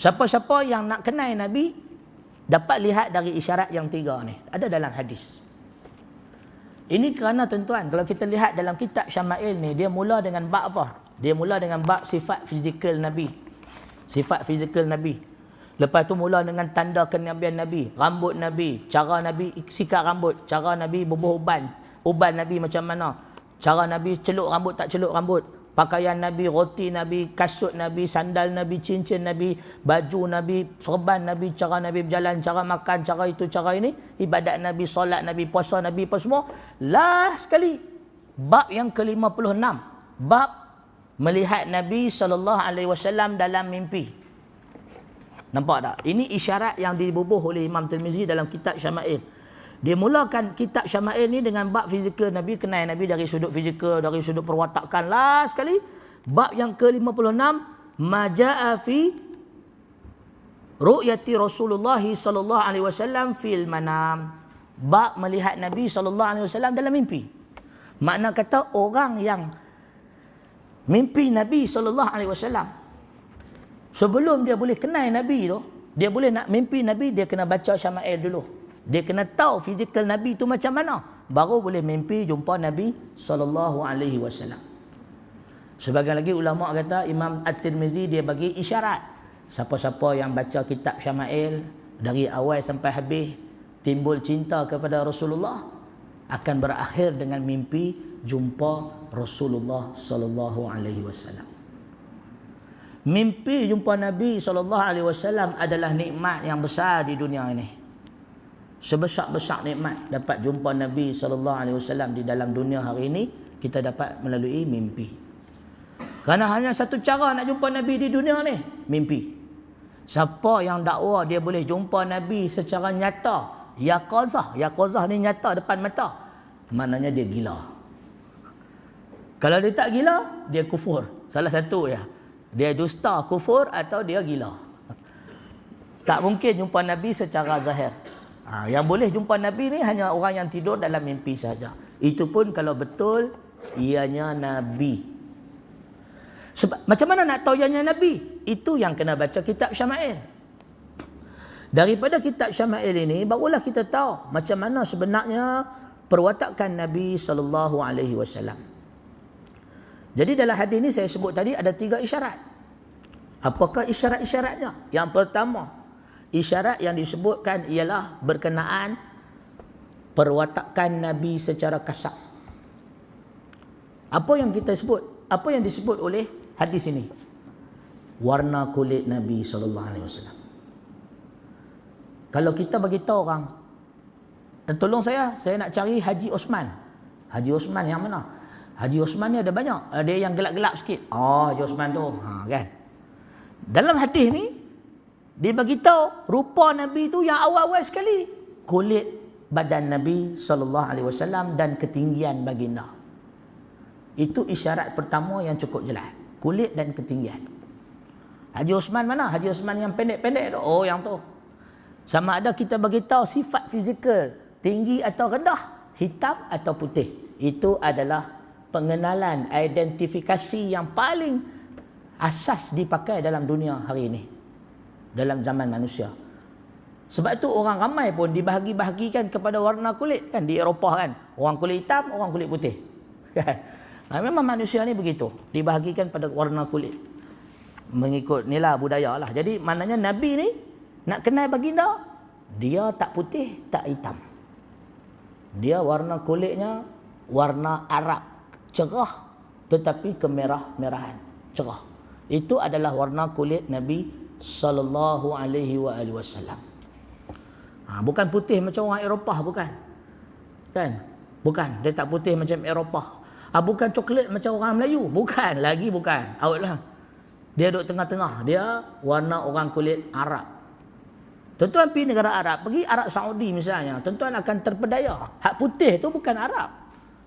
Siapa-siapa yang nak kenal Nabi dapat lihat dari isyarat yang 3 ni. Ada dalam hadis. Ini kerana tuan-tuan, kalau kita lihat dalam kitab Syama'il ni, dia mula dengan bab apa? Dia mula dengan bab sifat fizikal Nabi. Sifat fizikal Nabi. Lepas tu mula dengan tanda kenabian Nabi, rambut Nabi, cara Nabi sikat rambut, cara Nabi bubuh uban, uban Nabi macam mana, cara Nabi celuk rambut tak celuk rambut, pakaian Nabi, roti Nabi, kasut Nabi, sandal Nabi, cincin Nabi, baju Nabi, serban Nabi, cara Nabi berjalan, cara makan, cara itu, cara ini, ibadat Nabi, solat Nabi, puasa Nabi, apa semua. Last sekali, bab yang ke-56, bab melihat Nabi SAW dalam mimpi. Nampak tak? Ini isyarat yang dibubuh oleh Imam Tirmizi dalam kitab Syama'il. Dia mulakan kitab Syama'il ni dengan bab fizikal Nabi, kenal Nabi dari sudut fizikal, dari sudut perwatakan. Last sekali, bab yang ke-56, maja'a fi ru'yati Rasulullah sallallahu alaihi wasallam fil manam. Bab melihat Nabi sallallahu alaihi wasallam dalam mimpi. Makna kata orang yang mimpi Nabi sallallahu alaihi wasallam, sebelum dia boleh kenal Nabi tu, dia boleh nak mimpi Nabi, dia kena baca Syama'il dulu. Dia kena tahu fizikal Nabi tu macam mana, baru boleh mimpi jumpa Nabi sallallahu alaihi wasallam. Sebagian lagi ulama kata, Imam At-Tirmizi dia bagi isyarat, siapa-siapa yang baca kitab Syama'il dari awal sampai habis timbul cinta kepada Rasulullah, akan berakhir dengan mimpi jumpa Rasulullah sallallahu alaihi wasallam. Mimpi jumpa Nabi sallallahu alaihi wasallam adalah nikmat yang besar di dunia ini. Sebesar-besar nikmat dapat jumpa Nabi sallallahu alaihi wasallam di dalam dunia hari ini, kita dapat melalui mimpi. Kerana hanya satu cara nak jumpa Nabi di dunia ni, mimpi. Siapa yang dakwa dia boleh jumpa Nabi secara nyata, yaqazah ni nyata depan mata, maknanya dia gila. Kalau dia tak gila, dia kufur. Salah satu ya. Dia dusta, kufur, atau dia gila. Tak mungkin jumpa Nabi secara zahir. Yang boleh jumpa Nabi ni hanya orang yang tidur dalam mimpi saja. Itu pun kalau betul ianya Nabi. Sebab macam mana nak tahu ianya Nabi? Itu yang kena baca kitab Syama'il. Daripada kitab Syama'il ini barulah kita tahu macam mana sebenarnya perwatakan Nabi sallallahu alaihi wasallam. Jadi dalam hadis ini saya sebut tadi ada 3 isyarat. Apakah isyarat-isyaratnya? Yang pertama, isyarat yang disebutkan ialah berkenaan perwatakan Nabi secara kasar. Apa yang kita sebut? Apa yang disebut oleh hadis ini? Warna kulit Nabi sallallahu alaihi wasallam. Kalau kita bagi tahu orang, tolong saya nak cari Haji Osman. Haji Osman yang mana? Haji Osman ni ada banyak. Ada yang gelap-gelap sikit. Oh, Haji Osman tu. Kan? Dalam hadis ni, dia bagi tahu rupa Nabi tu yang awal-awal sekali. Kulit badan Nabi SAW dan ketinggian baginda. Itu isyarat pertama yang cukup jelas. Kulit dan ketinggian. Haji Osman mana? Haji Osman yang pendek-pendek tu. Oh, yang tu. Sama ada kita bagi tahu sifat fizikal, tinggi atau rendah, hitam atau putih. Itu adalah pengenalan, identifikasi yang paling asas dipakai dalam dunia hari ini. dalam zaman manusia. Sebab tu orang ramai pun dibahagi-bahagikan kepada warna kulit kan, di Eropah kan. Orang kulit hitam, orang kulit putih. Kan? Memang manusia ni begitu, dibahagikan pada warna kulit. Mengikut nilai budaya lah. Jadi maknanya Nabi ni nak kenal baginda, dia tak putih, tak hitam. Dia warna kulitnya warna Arab, cerah tetapi kemerah-merahan, cerah. Itu adalah warna kulit Nabi sallallahu alaihi wasallam. Bukan putih macam orang Eropah, bukan. Kan? Bukan, dia tak putih macam Eropah. Bukan coklat macam orang Melayu, bukan, lagi bukan. Awaklah. Dia duduk tengah-tengah, dia warna orang kulit Arab. Tuan-tuan pergi negara Arab, pergi Arab Saudi misalnya, tuan-tuan akan terpedaya. Hak putih tu bukan Arab.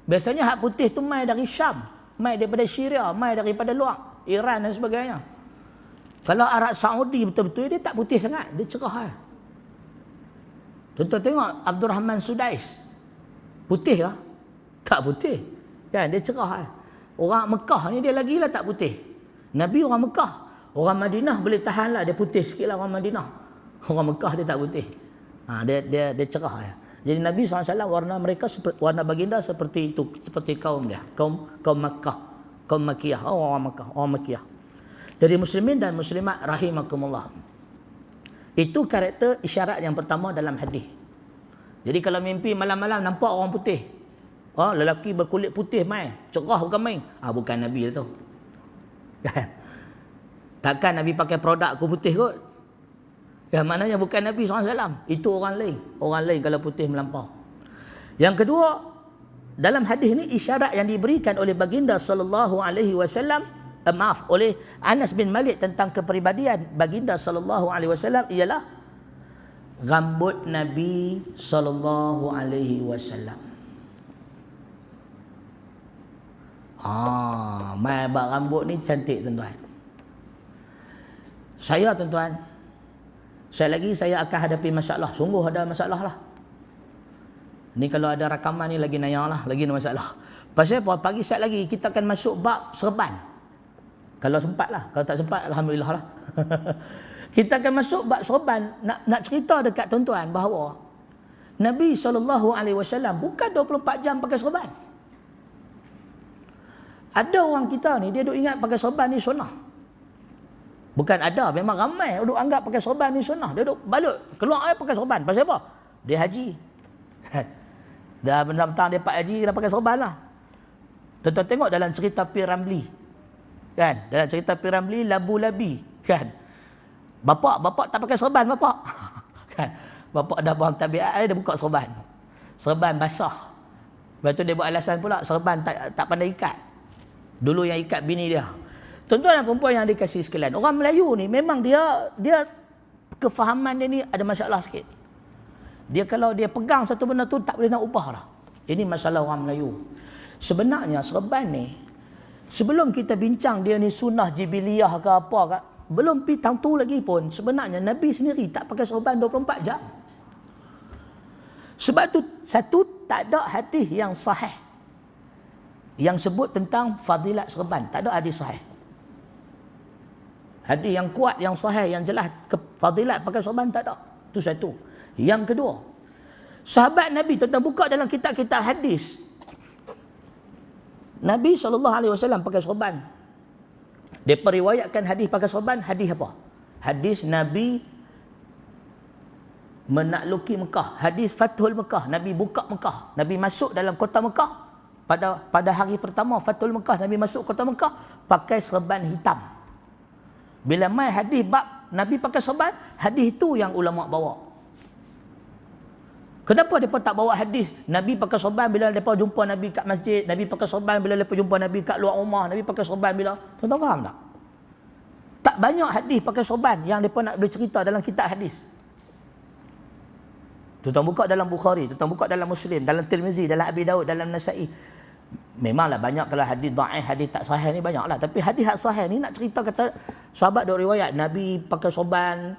Biasanya hak putih tu mai dari Syam, mai daripada Syria, mai daripada luar, Iran dan sebagainya. Kalau Arab Saudi betul-betul dia tak putih sangat, dia cerah. Tuan-tuan tengok Abdul Rahman Sudais. Putih ke? Tak putih. Kan dia cerah. Orang Mekah ni dia lagilah tak putih. Nabi orang Mekah. Orang Madinah boleh tahanlah, dia putih sikitlah orang Madinah. Orang Mekah dia tak putih. Dia cerah. Jadi Nabi SAW warna mereka warna baginda seperti itu, seperti kaum dia, kaum Makkah, kaum Makkiyah, orang Makkah, orang Makkiyah. Jadi muslimin dan muslimat rahimakumullah. Itu karakter isyarat yang pertama dalam hadis. Jadi kalau mimpi malam-malam nampak orang putih, lelaki berkulit putih main, cerah bukan main, bukan Nabi tu. Takkan Nabi pakai produk aku putih kot. Yang maknanya bukan Nabi SAW. Itu orang lain. Orang lain kalau putih melampau. Yang kedua, dalam hadis ni isyarat yang diberikan oleh baginda sallallahu alaihi wasallam, oleh Anas bin Malik tentang kepribadian baginda sallallahu alaihi wasallam ialah rambut Nabi sallallahu alaihi wasallam. Mai bab rambut ni cantik tuan-tuan. Tuan-tuan, saya akan hadapi masalah. Sungguh ada masalah lah. Ni kalau ada rakaman ni lagi naya lah, lagi ada masalah. Pasal apa? Pagi saat lagi kita akan masuk bab serban. Kalau sempat lah. Kalau tak sempat, alhamdulillah lah. Kita akan masuk bab serban. Nak cerita dekat tuan-tuan bahawa Nabi SAW bukan 24 jam pakai serban. Ada orang kita ni, dia duk ingat pakai serban ni sunnah. Bukan ada, memang ramai duk anggap pakai serban ni sunnah. Dia duk balut, keluar pakai serban. Pasal apa? Dia haji. Dah bentang-bentang dia pak haji, dah pakai serban lah. Tuan-tuan tengok dalam cerita Pi Ramli. Kan? Dalam cerita Pi Ramli, Labu Labi. Kan? Bapak tak pakai serban, bapak. Kan? Bapak dah buang tabiat, dia buka serban. Serban basah. Lepas tu dia buat alasan pula, serban tak pandai ikat. Dulu yang ikat bini dia. Tuan-tuan dan perempuan yang dikasihi sekalian, orang Melayu ni memang dia kefahaman dia ni ada masalah sikit. Dia kalau dia pegang satu benda tu tak boleh nak ubah dah. Ini masalah orang Melayu. Sebenarnya serban ni, sebelum kita bincang dia ni sunnah jibiliyah ke apa ke, belum pi tentu lagi pun sebenarnya Nabi sendiri tak pakai serban 24 jam. Sebab tu satu, tak ada hadis yang sahih yang sebut tentang fadilat serban. Tak ada hadis sahih. Hadis yang kuat, yang sahih, yang jelas fadilat pakai serban tak ada. Itu satu. Yang kedua, sahabat Nabi, tuan-tuan buka dalam kitab-kitab hadis, Nabi SAW pakai serban. Dia periwayatkan hadis pakai serban. Hadis apa? Hadis Nabi menakluki Mekah. Hadis Fathul Mekah. Nabi buka Mekah. Nabi masuk dalam kota Mekah. Pada hari pertama Fathul Mekah, Nabi masuk kota Mekah pakai serban hitam. Bila mai hadis bab Nabi pakai serban, hadis itu yang ulama bawa. Kenapa mereka tak bawa hadis Nabi pakai serban bila mereka jumpa Nabi kat masjid, Nabi pakai serban bila mereka jumpa Nabi kat luar rumah, Nabi pakai serban bila... Tuan-tuan faham tak? Tak banyak hadis pakai serban yang mereka nak bercerita dalam kitab hadis. Tuan-tuan buka dalam Bukhari, tuan-tuan buka dalam Muslim, dalam Tirmizi, dalam Abi Daud, dalam Nasa'i. Memanglah banyak kalau hadis dhaif, hadis tak sahih ni banyaklah. Tapi hadis tak sahih ni nak cerita kata sahabat dok riwayat Nabi pakai sorban.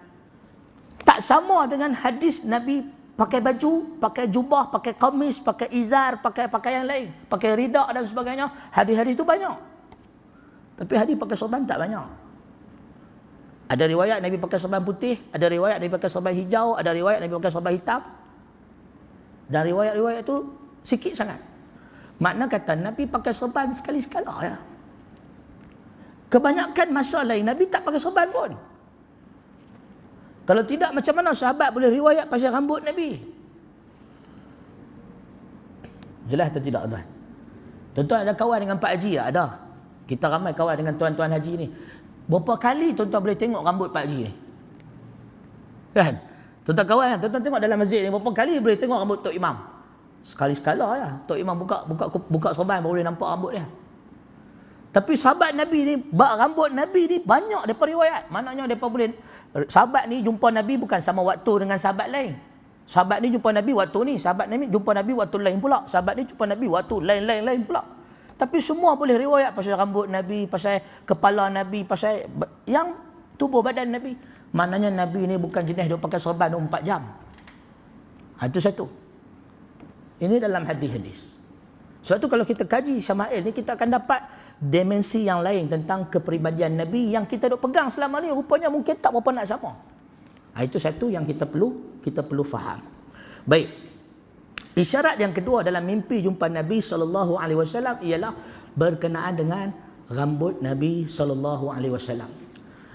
Tak sama dengan hadis Nabi pakai baju, pakai jubah, pakai kamis, pakai izar, pakai pakaian lain, pakai ridak dan sebagainya. Hadis-hadis tu banyak. Tapi hadis pakai sorban tak banyak. Ada riwayat Nabi pakai serban putih, ada riwayat Nabi pakai serban hijau, ada riwayat Nabi pakai serban hitam. Dan riwayat-riwayat tu sikit sangat. Makna kata Nabi pakai serban sekali-sekala ya. Kebanyakan masa lain Nabi tak pakai serban pun. Kalau tidak, macam mana sahabat boleh riwayat pasal rambut Nabi? Jelas atau tidak tuan? Tuan-tuan ada kawan dengan Pak Haji tak? Ada. Kita ramai kawan dengan tuan-tuan haji ni. Berapa kali tuan-tuan boleh tengok rambut Pak Haji ni? Kan? Tuan-tuan kawan, tuan-tuan tengok dalam masjid ni, berapa kali boleh tengok rambut Tok Imam? Sekali-sekala ya. Tok Imam buka serban baru boleh nampak rambut dia. Tapi sahabat Nabi ni, rambut Nabi ni banyak daripada riwayat. Maknanya mereka boleh, sahabat ni jumpa Nabi bukan sama waktu dengan sahabat lain. Sahabat ni jumpa Nabi waktu ni, sahabat ni jumpa Nabi waktu lain pula. Sahabat ni jumpa Nabi waktu lain pula. Tapi semua boleh riwayat pasal rambut Nabi, pasal kepala Nabi, pasal yang tubuh badan Nabi. Maknanya Nabi ni bukan jenis dia pakai serban 24 jam. Itu satu. Ini dalam hadis-hadis. Sebab tu kalau kita kaji Syama'il ni, kita akan dapat dimensi yang lain tentang kepribadian Nabi yang kita duk pegang selama ni, rupanya mungkin tak berapa nak sama. Itu satu yang kita perlu faham. Baik. Isyarat yang kedua dalam mimpi jumpa Nabi SAW ialah berkenaan dengan rambut Nabi SAW.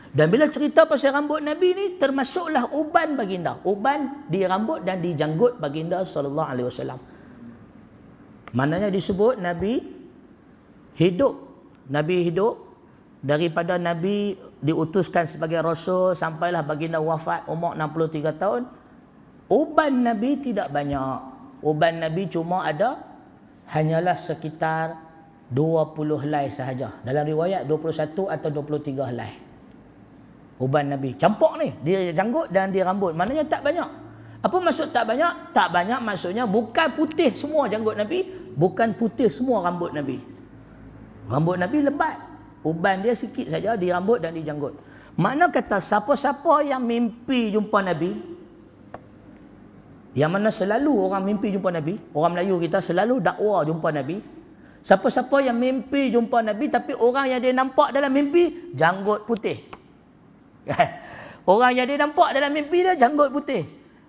Dan bila cerita pasal rambut Nabi ni, termasuklah uban baginda. Uban di rambut dan di janggut baginda SAW. Maknanya disebut Nabi hidup. Nabi hidup daripada Nabi diutuskan sebagai Rasul sampailah baginda wafat umur 63 tahun. Uban Nabi tidak banyak. Uban Nabi cuma ada hanyalah sekitar 20 helai sahaja. Dalam riwayat 21 atau 23 helai. Uban Nabi. Campur ni. Dia janggut dan dia rambut. Maknanya tak banyak. Apa maksud tak banyak? Tak banyak maksudnya bukan putih semua janggut Nabi. Bukan putih semua rambut Nabi. Rambut Nabi lebat. Uban dia sikit saja di rambut dan di janggut. Makna kata siapa-siapa yang mimpi jumpa Nabi, yang mana selalu orang mimpi jumpa Nabi, orang Melayu kita selalu dakwa jumpa Nabi. Siapa-siapa yang mimpi jumpa Nabi tapi orang yang dia nampak dalam mimpi janggut putih. Orang yang dia nampak dalam mimpi dia janggut putih,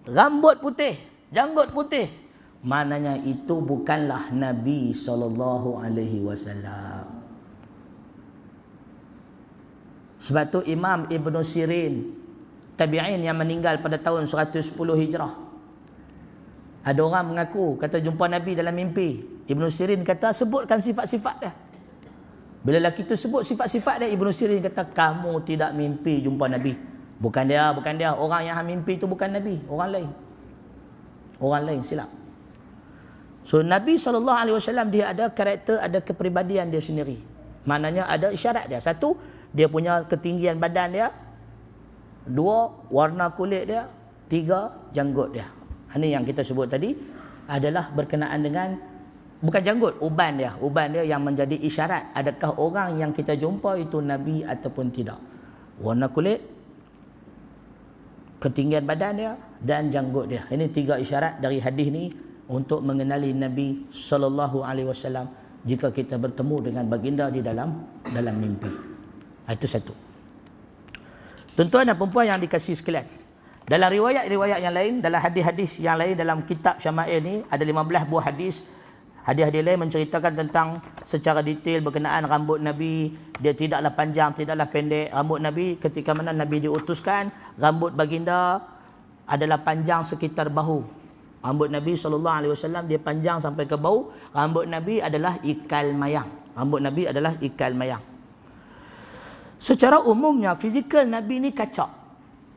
rambut putih, janggut putih. Maknanya itu bukanlah Nabi SAW. Sebab tu Imam Ibn Sirin, tabi'in yang meninggal pada tahun 110 Hijrah. Ada orang mengaku, kata jumpa Nabi dalam mimpi. Ibn Sirin kata, sebutkan sifat-sifat dia. Bila lelaki itu sebut sifat-sifat dia, Ibn Sirin kata, kamu tidak mimpi jumpa Nabi. Bukan dia. Orang yang mimpi itu bukan Nabi. Orang lain. Orang lain, silap. So, Nabi SAW dia ada karakter, ada kepribadian dia sendiri. Maknanya ada isyarat dia. Satu, dia punya ketinggian badan dia. Dua, warna kulit dia. Tiga, janggut dia. Ini yang kita sebut tadi adalah berkenaan dengan bukan janggut, uban dia. Uban dia yang menjadi isyarat adakah orang yang kita jumpa itu Nabi ataupun tidak. Warna kulit, ketinggian badan dia dan janggut dia. Ini tiga isyarat dari hadis ni untuk mengenali Nabi SAW jika kita bertemu dengan baginda di dalam mimpi. Itu satu. Tuan-tuan dan perempuan yang dikasihi sekalian, dalam riwayat-riwayat yang lain, dalam hadis-hadis yang lain dalam kitab Syama'il ni, ada 15 buah hadis. Hadis-hadis lain menceritakan tentang secara detail berkenaan rambut Nabi. Dia tidaklah panjang, tidaklah pendek. Rambut Nabi ketika mana Nabi diutuskan, rambut baginda adalah panjang sekitar bahu. Rambut Nabi SAW dia panjang sampai ke bahu. Rambut Nabi adalah ikal mayang. Rambut Nabi adalah ikal mayang. Secara umumnya, fizikal Nabi ni kacak.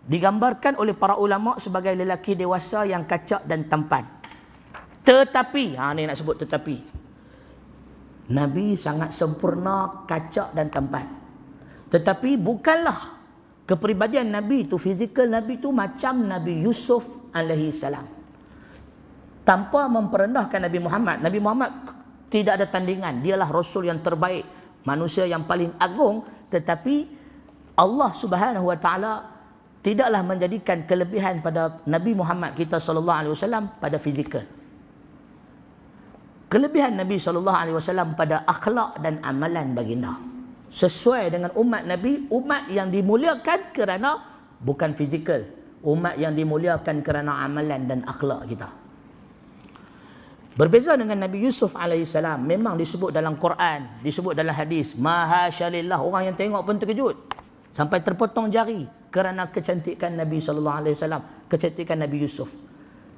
Digambarkan oleh para ulama sebagai lelaki dewasa yang kacak dan tampan. Tetapi, ni nak sebut tetapi, Nabi sangat sempurna, kacak dan tampan. Tetapi bukanlah kepribadian Nabi itu, fizikal Nabi itu macam Nabi Yusuf AS. Tanpa memperendahkan Nabi Muhammad. Nabi Muhammad tidak ada tandingan. Dialah Rasul yang terbaik, manusia yang paling agung. Tetapi Allah Subhanahu Wa Taala tidaklah menjadikan kelebihan pada Nabi Muhammad kita SAW pada fizikal. Kelebihan Nabi SAW pada akhlak dan amalan baginda. sesuai dengan umat Nabi, umat yang dimuliakan kerana bukan fizikal, umat yang dimuliakan kerana amalan dan akhlak kita. Berbeza dengan Nabi Yusuf alaihissalam, memang disebut dalam Quran, disebut dalam hadis, mahasyalillah, orang yang tengok pun terkejut sampai terpotong jari kerana kecantikan Nabi sallallahu alaihi wasallam, kecantikan Nabi Yusuf.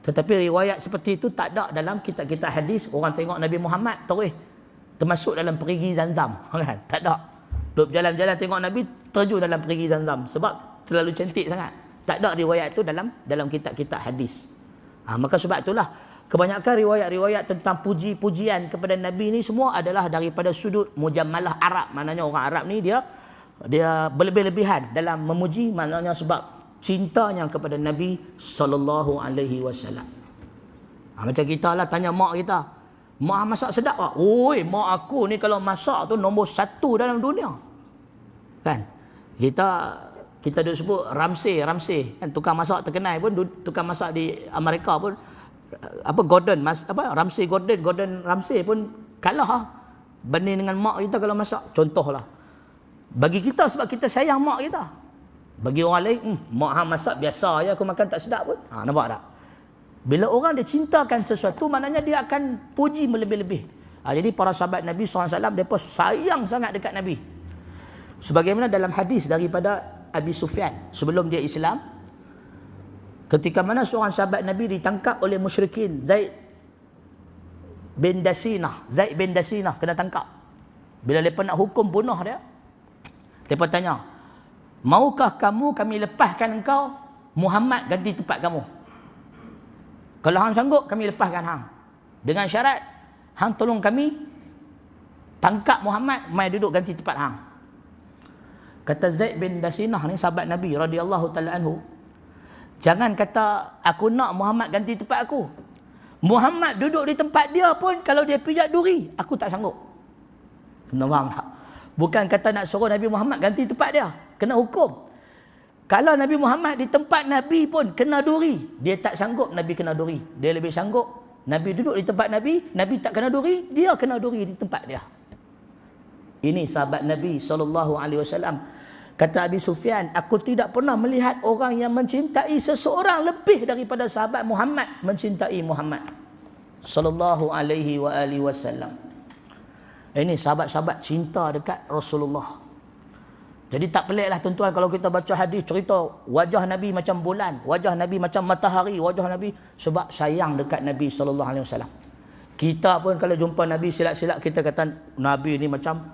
Tetapi riwayat seperti itu tak ada dalam kitab-kitab hadis. Orang tengok Nabi Muhammad terus termasuk dalam perigi Zamzam, kan? Tak ada. Duk jalan-jalan tengok Nabi terjun dalam perigi Zamzam sebab terlalu cantik sangat. Tak ada riwayat itu dalam kitab-kitab hadis. Maka sebab itulah kebanyakan riwayat-riwayat tentang puji-pujian kepada Nabi ni semua adalah daripada sudut mujammalah Arab. Maknanya orang Arab ni dia berlebih-lebihan dalam memuji, maknanya sebab cintanya kepada Nabi sallallahu alaihi wasallam. Macam kita lah tanya mak kita, mak masak sedap tak? Oi, mak aku ni kalau masak tu nombor 1 dalam dunia. Kan? Kita duk sebut Ramsay kan, tukang masak terkenal pun, tukang masak di Amerika pun Gordon Ramsay pun kalah banding dengan mak kita kalau masak. Contohlah. Bagi kita sebab kita sayang mak kita. Bagi orang lain, mak hang masak biasa je, aku makan tak sedap pun. Nampak tak? Bila orang dia cintakan sesuatu, maknanya dia akan puji melebih-lebih. Jadi para sahabat Nabi SAW, mereka sayang sangat dekat Nabi. Sebagaimana dalam hadis daripada Abi Sufyan, sebelum dia Islam, ketika mana seorang sahabat Nabi ditangkap oleh musyrikin, Zaid bin Dasinah kena tangkap. Bila mereka nak hukum bunuh dia, mereka tanya, maukah kami lepaskan engkau, Muhammad ganti tempat kamu? Kalau hang sanggup, kami lepaskan hang. Dengan syarat, hang tolong kami tangkap Muhammad, mai duduk ganti tempat hang. Kata Zaid bin Dasinah ni, sahabat Nabi radhiyallahu taala anhu, jangan kata aku nak Muhammad ganti tempat aku. Muhammad duduk di tempat dia pun kalau dia pijak duri, aku tak sanggup. Kena faham tak? Bukan kata nak suruh Nabi Muhammad ganti tempat dia, kena hukum. Kalau Nabi Muhammad di tempat Nabi pun kena duri, dia tak sanggup Nabi kena duri. Dia lebih sanggup Nabi duduk di tempat Nabi, Nabi tak kena duri, dia kena duri di tempat dia. Ini sahabat Nabi SAW. Kata Abi Sufyan, aku tidak pernah melihat orang yang mencintai seseorang lebih daripada sahabat Muhammad mencintai Muhammad sallallahu alaihi wasallam. Ini sahabat-sahabat cinta dekat Rasulullah. Jadi tak peliklah tuan-tuan kalau kita baca hadis cerita wajah Nabi macam bulan, wajah Nabi macam matahari, wajah Nabi, sebab sayang dekat Nabi sallallahu alaihi wasallam. Kita pun kalau jumpa Nabi silap-silap kita kata Nabi ni macam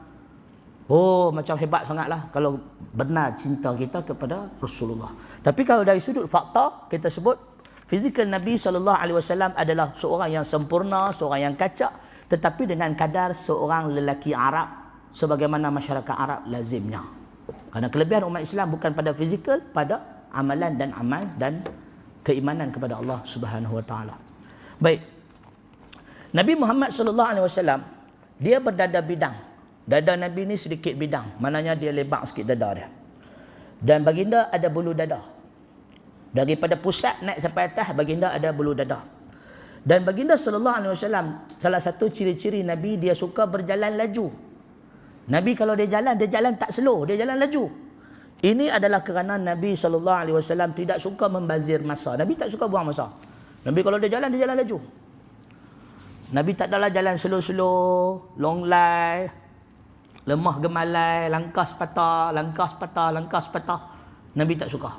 hebat sangatlah kalau benar cinta kita kepada Rasulullah. Tapi kalau dari sudut fakta kita sebut fizikal Nabi sallallahu alaihi wasallam adalah seorang yang sempurna, seorang yang kacak, tetapi dengan kadar seorang lelaki Arab sebagaimana masyarakat Arab lazimnya. Kerana kelebihan umat Islam bukan pada fizikal, pada amalan dan amal dan keimanan kepada Allah Subhanahu wa taala. Baik. Nabi Muhammad sallallahu alaihi wasallam dia berdada bidang. Dada Nabi ni sedikit bidang, maknanya dia lebar sikit dada dia. Dan baginda ada bulu dada. Daripada pusat naik sampai atas baginda ada bulu dada. Dan baginda sallallahu alaihi wasallam, salah satu ciri-ciri Nabi, dia suka berjalan laju. Nabi kalau dia jalan tak slow, dia jalan laju. Ini adalah kerana Nabi sallallahu alaihi wasallam tidak suka membazir masa. Nabi tak suka buang masa. Nabi kalau dia jalan laju. Nabi tak adalah jalan slow, long lay, lemah gemalai, langkah sepatah. Nabi tak suka.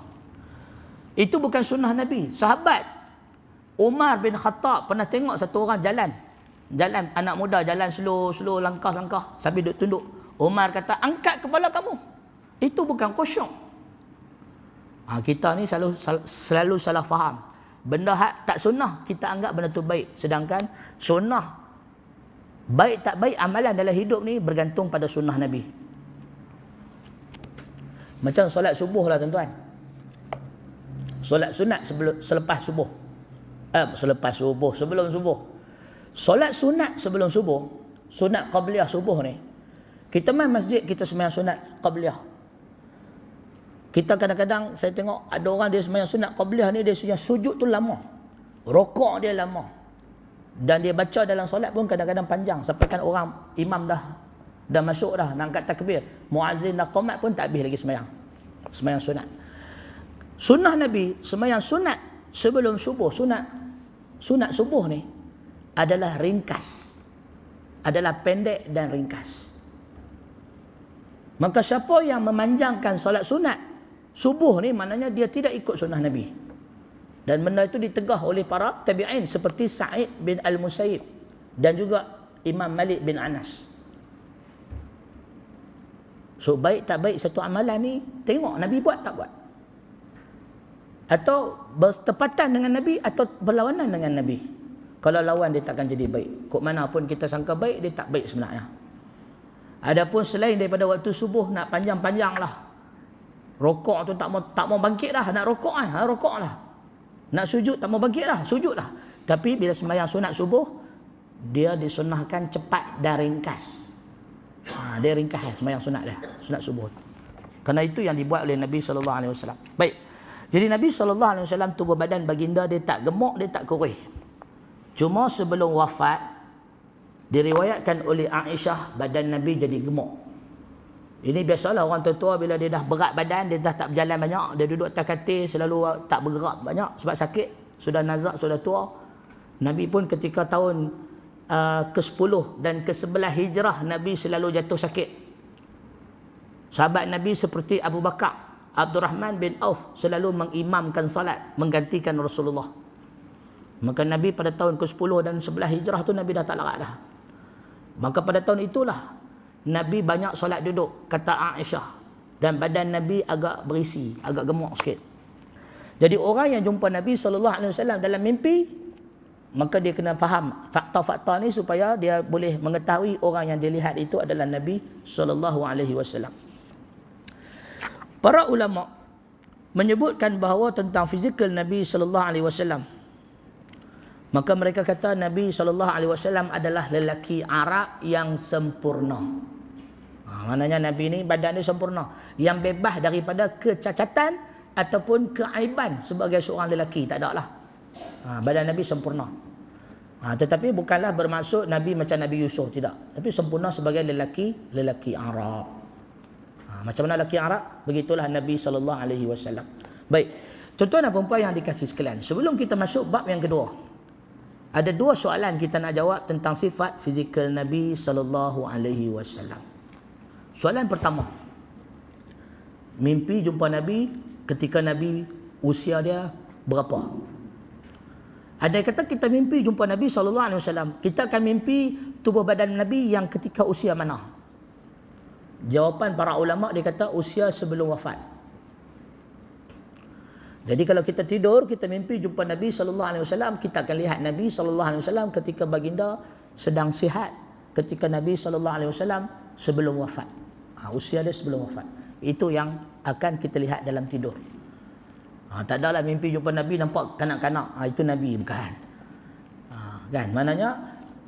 Itu bukan sunnah Nabi. Sahabat Umar bin Khattab pernah tengok satu orang jalan anak muda jalan slow, langkah sambil duduk tunduk. Umar kata, angkat kepala kamu. Itu bukan khusyuk. Kita ni selalu salah faham. Benda tak sunnah kita anggap benda tu baik, sedangkan sunnah baik tak baik amalan dalam hidup ni bergantung pada sunnah Nabi. Macam solat subuh lah tuan-tuan. Solat sunat selepas subuh. Sebelum subuh. Solat sunat sebelum subuh, sunat qabliyah subuh ni, kita main masjid, kita sembahyang sunat qabliyah. Kita kadang-kadang saya tengok ada orang dia sembahyang sunat qabliyah ni, dia sujud tu lama, rokok dia lama, dan dia baca dalam solat pun kadang-kadang panjang, sampai kan orang imam dah dah masuk dah, nak angkat takbir. Muazzin dah qomat pun tak habis lagi sembahyang. Sembahyang sunat. Sunnah Nabi, sembahyang sunat sebelum subuh, sunat subuh ni adalah ringkas. Adalah pendek dan ringkas. Maka siapa yang memanjangkan solat sunat subuh ni, maknanya dia tidak ikut sunnah Nabi. Dan benda itu ditegah oleh para tabi'in seperti Sa'id bin Al-Musayyib dan juga Imam Malik bin Anas. So baik tak baik satu amalan ni, tengok Nabi buat tak buat. Atau bertepatan dengan Nabi atau berlawanan dengan Nabi. Kalau lawan dia takkan jadi baik. Kok mana pun kita sangka baik, dia tak baik sebenarnya. Adapun selain daripada waktu subuh nak panjang-panjang lah. Rokok tu tak mau bangkit dah, nak rokok lah, rokok lah. Nak sujud tak mau bangkit dah, sujud lah. Tapi bila sembahyang sunat subuh, dia disunahkan cepat dan ringkas. Dia ringkas sembahyang sunat dia, sunat subuh. Kerana itu yang dibuat oleh Nabi SAW. Baik. Jadi Nabi SAW tubuh badan baginda dia tak gemuk, dia tak kurus. Cuma sebelum wafat, diriwayatkan oleh Aisyah badan Nabi jadi gemuk. Ini biasalah orang tua-tua bila dia dah berat badan, dia dah tak berjalan banyak, dia duduk atas katil selalu tak bergerak banyak sebab sakit, sudah nazak, sudah tua. Nabi pun ketika tahun ke-10 dan ke-11 hijrah, Nabi selalu jatuh sakit. Sahabat Nabi seperti Abu Bakar, Abdurrahman bin Auf selalu mengimamkan salat, menggantikan Rasulullah. Maka Nabi pada tahun ke-10 dan 11 hijrah tu Nabi dah tak larat dah. Maka pada tahun itulah Nabi banyak solat duduk, kata Aisyah. Dan badan Nabi agak berisi, agak gemuk sikit. Jadi orang yang jumpa Nabi SAW dalam mimpi, maka dia kena faham fakta-fakta ni supaya dia boleh mengetahui orang yang dilihat itu adalah Nabi SAW. Para ulama menyebutkan bahawa tentang fizikal Nabi SAW. Maka mereka kata Nabi SAW adalah lelaki Arab yang sempurna. Maknanya Nabi ni badan dia sempurna, yang bebas daripada kecacatan ataupun keaiban sebagai seorang lelaki, tak ada lah. Badan Nabi sempurna. Tetapi bukanlah bermaksud Nabi macam Nabi Yusuf, tidak. Tapi sempurna sebagai lelaki Arab. Macam mana lelaki Arab, begitulah Nabi SAW. Baik, tuan-tuan dan puan yang dikasihi sekalian, sebelum kita masuk bab yang kedua, ada dua soalan kita nak jawab tentang sifat fizikal Nabi SAW. Soalan pertama, mimpi jumpa Nabi ketika Nabi usia dia berapa? Ada yang kata kita mimpi jumpa Nabi SAW, kita akan mimpi tubuh badan Nabi yang ketika usia mana? Jawapan para ulama dia kata usia sebelum wafat. Jadi kalau kita tidur, kita mimpi jumpa Nabi SAW, kita akan lihat Nabi SAW ketika baginda sedang sihat, ketika Nabi SAW sebelum wafat. Usia dia sebelum wafat. Itu yang akan kita lihat dalam tidur. Tak adalah mimpi jumpa Nabi nampak kanak-kanak. Itu Nabi, bukan. Kan? Maknanya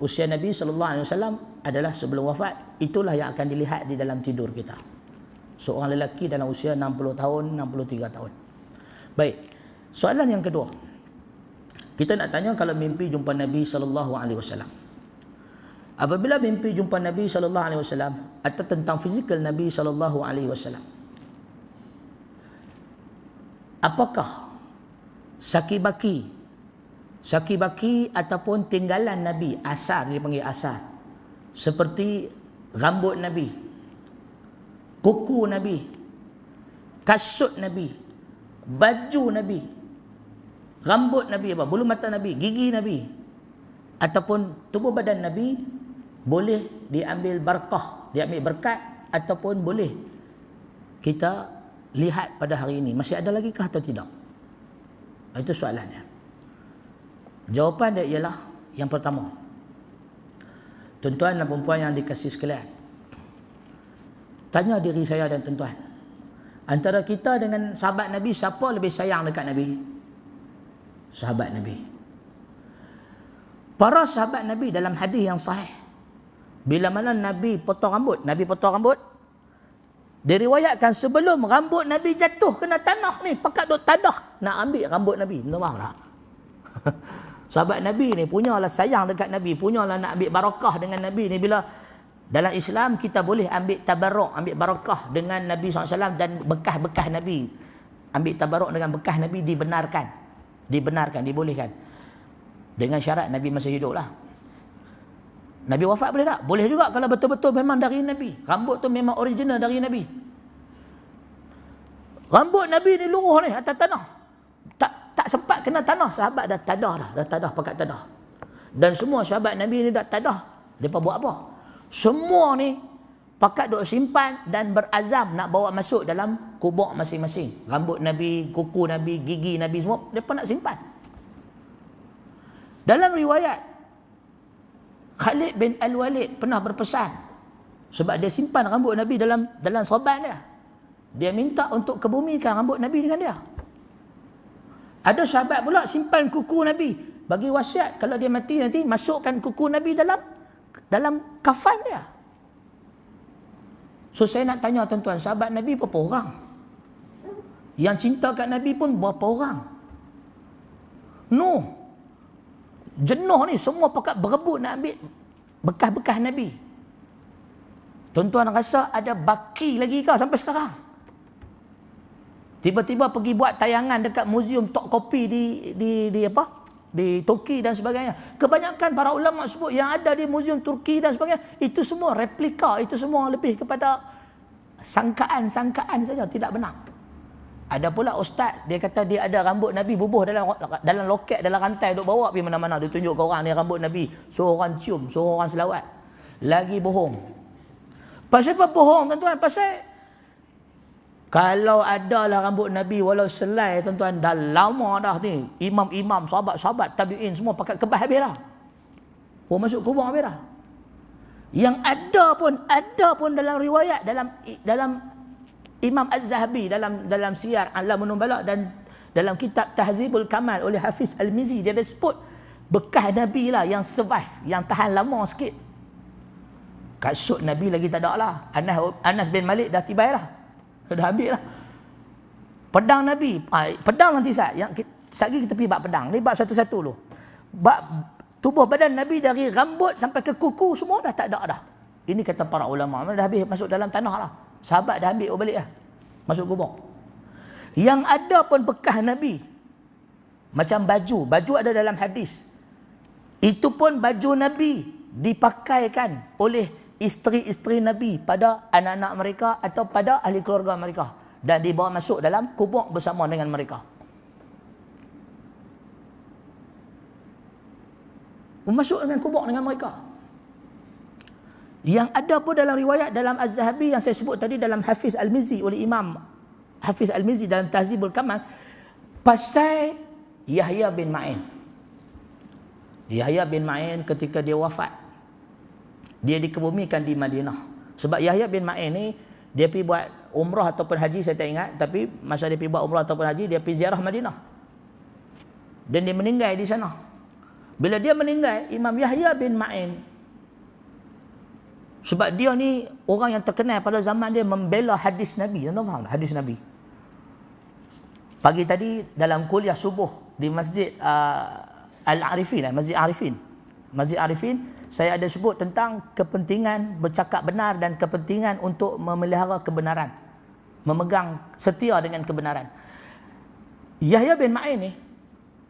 usia Nabi SAW adalah sebelum wafat. Itulah yang akan dilihat di dalam tidur kita. Seorang lelaki dalam usia 60 tahun, 63 tahun. Baik, soalan yang kedua. Kita nak tanya kalau mimpi jumpa Nabi SAW. Apabila mimpi jumpa Nabi SAW atau tentang fizikal Nabi SAW, apakah sakibaki ataupun tinggalan Nabi, asar, dia panggil asar, seperti rambut Nabi, kuku Nabi, kasut Nabi, baju Nabi, rambut Nabi, bulu mata Nabi, gigi Nabi, ataupun tubuh badan Nabi boleh diambil barakah, diambil berkat, ataupun boleh kita lihat pada hari ini. Masih ada lagi kah atau tidak? Itu soalannya. Jawapan dia ialah yang pertama. Tuan-tuan dan puan-puan yang dikasihi sekalian, tanya diri saya dan tuan-tuan, antara kita dengan sahabat Nabi, siapa lebih sayang dekat Nabi? Sahabat Nabi. Para sahabat Nabi dalam hadis yang sahih, bila mana Nabi potong rambut, diriwayatkan sebelum rambut Nabi jatuh kena tanah ni, pakat duk tadah nak ambil rambut Nabi. Nampak tak? Sahabat Nabi ni punyalah sayang dekat Nabi, punyalah nak ambil barakah dengan Nabi ni. Bila Dalam Islam kita boleh ambil tabarruk, ambil barakah dengan Nabi SAW dan bekas-bekas Nabi. Ambil tabarruk dengan bekas Nabi dibenarkan. Dibolehkan. Dengan syarat Nabi masih hidup lah. Nabi wafat boleh tak? Boleh juga kalau betul-betul memang dari Nabi. Rambut tu memang original dari Nabi. Rambut Nabi ni luruh ni atas tanah. Tak sempat kena tanah, sahabat dah tadah pakat tadah. Dan semua sahabat Nabi ni dah tadah. Depa buat apa? Semua ni pakat duk simpan dan berazam nak bawa masuk dalam kubur masing-masing. Rambut Nabi, kuku Nabi, gigi Nabi semua depa nak simpan. Dalam riwayat Khalid bin Al-Walid pernah berpesan sebab dia simpan rambut Nabi dalam sorban dia. Dia minta untuk kebumikan rambut Nabi dengan dia. Ada sahabat pula simpan kuku Nabi, bagi wasiat kalau dia mati nanti masukkan kuku Nabi dalam kafan dia. So saya nak tanya tuan-tuan, sahabat Nabi berapa orang? Yang cinta kat Nabi pun berapa orang? Jenuh ni semua pakat berebut nak ambil bekas-bekas Nabi. Tuan-tuan rasa ada baki lagi kah sampai sekarang? Tiba-tiba pergi buat tayangan dekat muzium Tok Kopi di Turki dan sebagainya. Kebanyakan para ulama sebut yang ada di muzium Turki dan sebagainya, itu semua replika, itu semua lebih kepada sangkaan saja, tidak benar. Ada pula ustaz, dia kata dia ada rambut Nabi bubuh dalam loket, dalam rantai, duk bawa pergi mana-mana, dia tunjuk ke orang ni rambut Nabi, suruh orang cium, suruh orang selawat. Lagi bohong. Pasal apa bohong tuan-tuan? Pasal kalau adalah rambut Nabi walau selai tuan-tuan, dah lama dah ni imam-imam, sahabat-sahabat, tabi'in semua pakai kebah habis dah. Masuk kubur habis dah. Yang ada pun dalam riwayat dalam Imam Az-Zahabi dalam Siyar A'lamun Nubala dan dalam kitab Tahzibul Kamal oleh Hafiz Al-Mizzi, dia ada sebut bekas Nabi lah yang survive, yang tahan lama sikit. Kasut Nabi lagi tak ada lah. Anas bin Malik dah tibai lah. Dah habis lah. Pedang Nabi, pedang nanti lagi kita pergi bab pedang. Ni bab satu-satu dulu. Bab tubuh badan Nabi dari rambut sampai ke kuku semua dah tak ada dah. Ini kata para ulama, dah habis masuk dalam tanah lah. Sahabat dah ambil balik lah. Masuk kubur. Yang ada pun bekas Nabi. Macam baju ada dalam hadis. Itu pun baju Nabi dipakaikan oleh isteri-isteri Nabi pada anak-anak mereka atau pada ahli keluarga mereka dan dibawa masuk dalam kubur bersama dengan mereka. Masuk dengan kubur dengan mereka. Yang ada pun dalam riwayat dalam Az-Zahabi yang saya sebut tadi, dalam Hafiz Al-Mizzi oleh Imam Hafiz Al-Mizzi dalam Tahzibul Kamal, pasal Yahya bin Ma'in. Yahya bin Ma'in ketika dia wafat, dia dikebumikan di Madinah. Sebab Yahya bin Ma'in ni, dia pergi buat umrah ataupun haji, saya tak ingat. Tapi masa dia pergi buat umrah ataupun haji, dia pergi ziarah Madinah. Dan dia meninggal di sana. Bila dia meninggal, Imam Yahya bin Ma'in, sebab dia ni orang yang terkenal pada zaman dia membela hadis Nabi. Tuan-tuan faham tak? Hadis Nabi. Pagi tadi dalam kuliah subuh di Masjid Al-Arifin, Masjid Arifin, saya ada sebut tentang kepentingan bercakap benar dan kepentingan untuk memelihara kebenaran. Memegang setia dengan kebenaran. Yahya bin Ma'in ni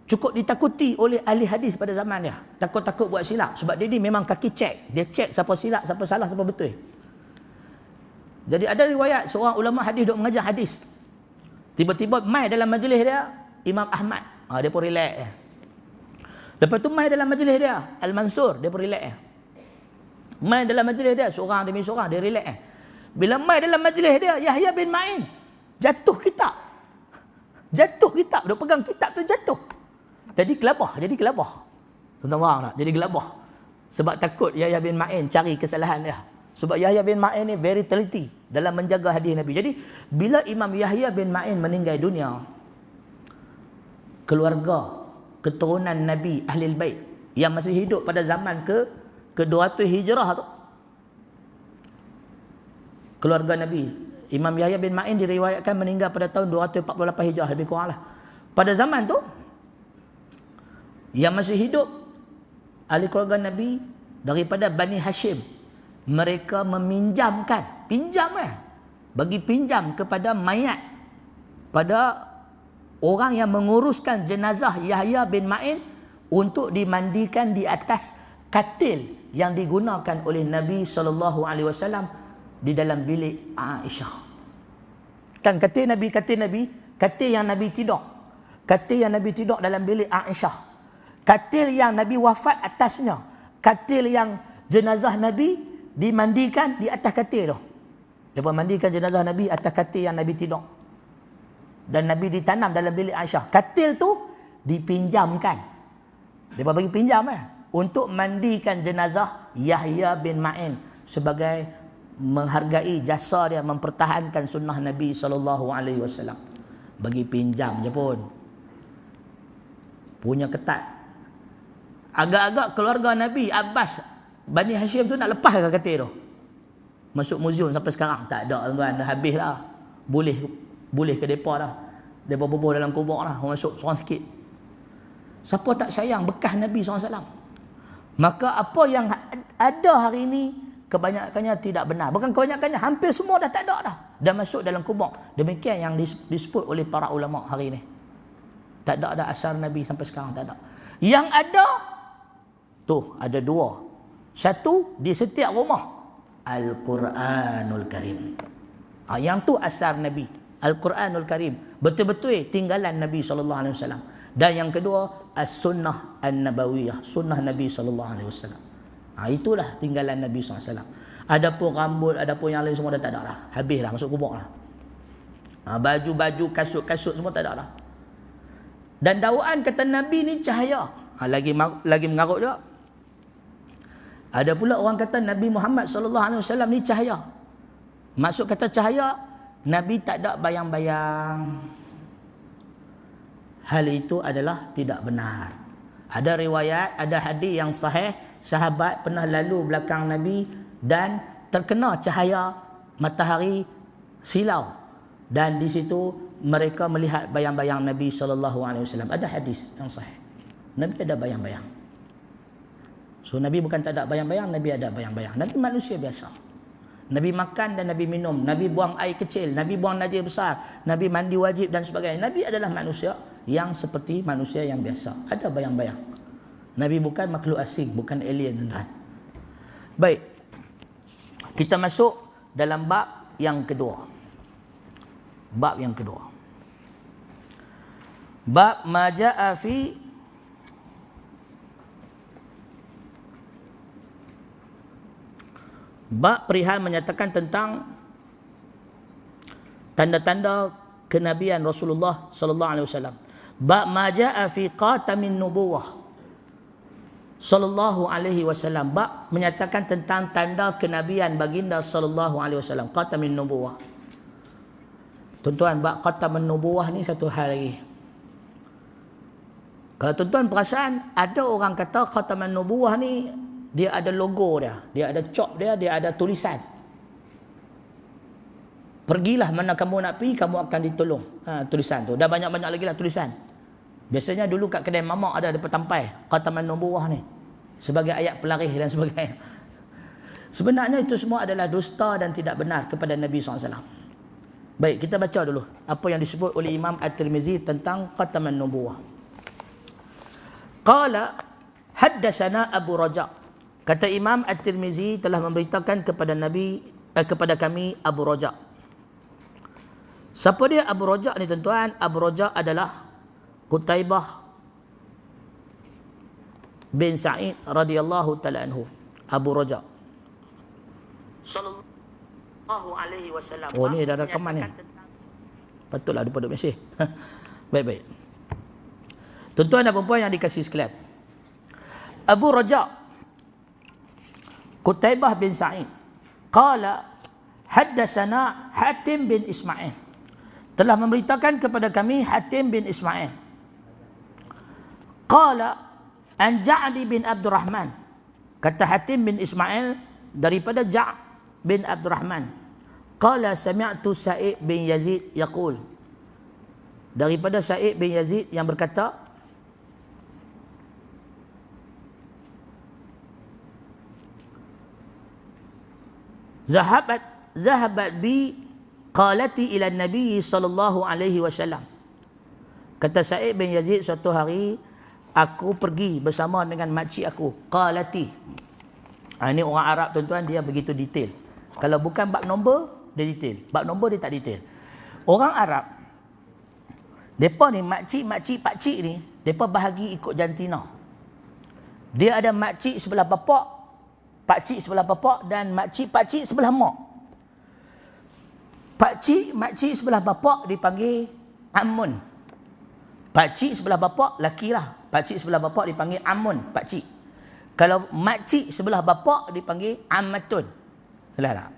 cukup ditakuti oleh ahli hadis pada zaman dia. Takut-takut buat silap. Sebab dia ni memang kaki cek. Dia cek siapa silap, siapa salah, siapa betul. Jadi ada riwayat seorang ulama hadis duk mengajar hadis. Tiba-tiba mai dalam majlis dia Imam Ahmad. Dia pun relax. Lepas tu mai dalam majlis dia Al-Mansur, dia pun relax. Mai dalam majlis dia seorang demi seorang, dia relax. Bila mai dalam majlis dia Yahya bin Ma'in jatuh kitab. Dia pegang kitab tu jatuh. Jadi gelabah. Tuan-tuan faham tak? Jadi gelabah. Sebab takut Yahya bin Ma'in cari kesalahan dia. Sebab Yahya bin Ma'in ni very teliti dalam menjaga hadis Nabi. Jadi bila Imam Yahya bin Ma'in meninggal dunia, keluarga keturunan Nabi Ahlul Bait yang masih hidup pada zaman ke-200 Hijrah tu, keluarga Nabi, Imam Yahya bin Ma'in diriwayatkan meninggal pada tahun 248 Hijrah, lebih kurang lah. Pada zaman tu yang masih hidup ahli keluarga Nabi daripada Bani Hashim, mereka meminjamkan, bagi pinjam kepada mayat, pada orang yang menguruskan jenazah Yahya bin Ma'in untuk dimandikan di atas katil yang digunakan oleh Nabi SAW di dalam bilik Aisyah. Kan katil Nabi, katil yang Nabi tidur dalam bilik Aisyah, katil yang Nabi wafat atasnya, katil yang jenazah Nabi dimandikan di atas katil tu. Mereka mandikan jenazah Nabi atas katil yang Nabi tidur, dan Nabi ditanam dalam bilik Aisyah. Katil tu dipinjamkan, mereka bagi pinjam untuk mandikan jenazah Yahya bin Ma'in sebagai menghargai jasa dia mempertahankan sunnah Nabi SAW. Bagi pinjam je pun. Punya ketat. Agak-agak keluarga Nabi Abbas Bani Hashim tu nak lepas ke katil tu? Masuk muzium sampai sekarang tak ada tuan, dah habis dah. Boleh ke depa dah. Depa bubuh dalam kubur lah, orang masuk seorang sikit. Siapa tak sayang bekas Nabi SAW? Maka apa yang ada hari ini kebanyakannya tidak benar. Bukan kebanyakannya, hampir semua dah tak ada dah. Dah masuk dalam kubur. Demikian yang disebut oleh para ulama hari ini. Tak ada asar Nabi sampai sekarang, tak ada. Yang ada tu ada dua. Satu di setiap rumah, Al-Quranul Karim. Yang tu asar Nabi, Al-Quranul Karim, betul-betul tinggalan Nabi SAW. Dan yang kedua, As-Sunnah An-Nabawiyah, sunnah Nabi SAW. Itulah tinggalan Nabi SAW. Adapun rambut, adapun yang lain semua dah tak ada dah. Habis dah, masuk kubur lah. Baju-baju, kasut-kasut semua tak ada dah. Dan dakwaan kata Nabi ni cahaya. Lagi mengarut juga. Ada pula orang kata Nabi Muhammad SAW ni cahaya. Maksud kata cahaya, Nabi tak ada bayang-bayang. Hal itu adalah tidak benar. Ada riwayat, ada hadis yang sahih, sahabat pernah lalu belakang Nabi dan terkena cahaya matahari silau, dan di situ mereka melihat bayang-bayang Nabi SAW. Ada hadis yang sahih, Nabi ada bayang-bayang. So Nabi bukan tak ada bayang-bayang, Nabi ada bayang-bayang. Nabi manusia biasa. Nabi makan dan Nabi minum, Nabi buang air kecil, Nabi buang najis besar, Nabi mandi wajib dan sebagainya. Nabi adalah manusia yang seperti manusia yang biasa. Ada bayang-bayang. Nabi bukan makhluk asing, bukan alien, tuan. Baik. Kita masuk dalam bab yang kedua. Bab yang kedua. Bab ma jaa fi bab perihal menyatakan tentang tanda-tanda kenabian Rasulullah sallallahu alaihi wasallam. Bab ma jaa fi khatamin nubuwah sallallahu alaihi wasallam. Bab menyatakan tentang tanda kenabian baginda sallallahu alaihi wasallam, khatamin nubuwah. Tuan-tuan, bab khatamin nubuwah ni satu hal lagi. Kalau tuan-tuan perasan, ada orang kata khatamin nubuwah ni dia ada logo dia ada cop dia ada tulisan. Pergilah mana kamu nak pergi, kamu akan ditolong. Tulisan tu. Dah banyak-banyak lagi lah tulisan. Biasanya dulu kat kedai mamak ada petampai khataman nubuwah ni sebagai ayat pelarih dan sebagainya. Sebenarnya itu semua adalah dusta dan tidak benar kepada Nabi SAW. Baik, kita baca dulu apa yang disebut oleh Imam At-Tirmizi tentang khataman nubuwah. Qala haddatsana Abu Raja'. Kata Imam At-Tirmizi telah memberitakan kepada kepada kami Abu Raja'. Siapa dia Abu Raja' ni tuan-tuan? Abu Raja' adalah Qutaibah bin Sa'id radhiyallahu taala anhu. Abu Raja' sallallahu alaihi wasallam. Oh, ni dah rekaman ni. Patutlah daripada Mesir. Baik-baik. Tuan-tuan dan puan-puan yang dikasihi sekalian. Abu Raja' Qutaibah bin Sa'id qala haddatsana Hatim bin Ismail, telah memberitakan kepada kami Hatim bin Ismail. Qala an Ja'd bin Abdurrahman, kata Hatim bin Ismail daripada Ja'd bin Abdurrahman. Qala sami'tu Sa'id bin Yazid yaqul, daripada Sa'id bin Yazid yang berkata, zahabat bi qalati ila Nabi sallallahu alaihi wasallam. Kata Sa'id bin Yazid, suatu hari aku pergi bersama dengan makcik aku, qalati. Ini orang Arab tuan-tuan, dia begitu detail. Kalau bukan bab nombor, dia detail. Bab nombor dia tak detail. Orang Arab, mereka ni makcik, pakcik ni, mereka bahagi ikut jantina. Dia ada makcik sebelah bapak, pakcik sebelah bapak, dan makcik, pakcik sebelah mak. Pakcik, makcik sebelah bapak dipanggil amun. Pakcik sebelah bapak, laki lah. Pakcik sebelah bapak dipanggil amun, pakcik. Kalau makcik sebelah bapak dipanggil ammatun. Betul tak?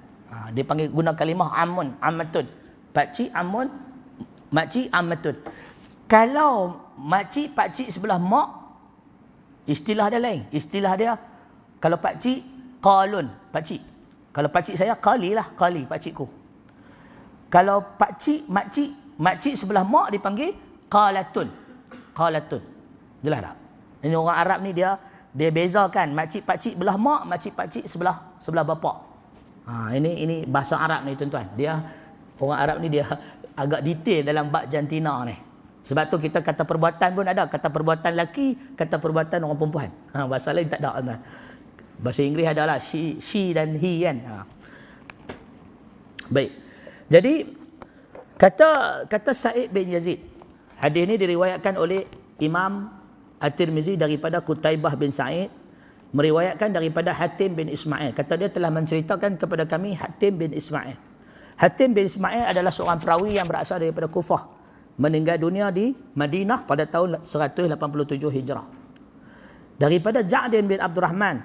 Dia panggil guna kalimah amun, ammatun. Pakcik, amun, makcik, ammatun. Kalau makcik, pakcik sebelah mak, istilah dia lain. Istilah dia, kalau pakcik, qalun, pakcik. Kalau pakcik saya, qali lah, qali, pakcikku. Kalau pakcik, makcik sebelah mak dipanggil qalatun. Qalatun. Jelas tak? Ini orang Arab ni dia bezakan makcik, pakcik belah mak, makcik, pakcik sebelah bapak. Ini bahasa Arab ni tuan-tuan. Dia orang Arab ni dia agak detail dalam bab jantina ni. Sebab tu kita kata perbuatan pun ada, kata perbuatan lelaki, kata perbuatan orang perempuan. Bahasa lain tak ada tuan. Bahasa Inggeris adalah she dan he kan. Baik. Jadi kata Sa'id bin Yazid, hadis ini diriwayatkan oleh Imam At-Tirmizi daripada Qutaibah bin Sa'id, meriwayatkan daripada Hatim bin Ismail. Kata dia telah menceritakan kepada kami Hatim bin Ismail. Hatim bin Ismail adalah seorang perawi yang berasal daripada Kufah, meninggal dunia di Madinah pada tahun 187 Hijrah. Daripada Ja'din bin Abdurrahman,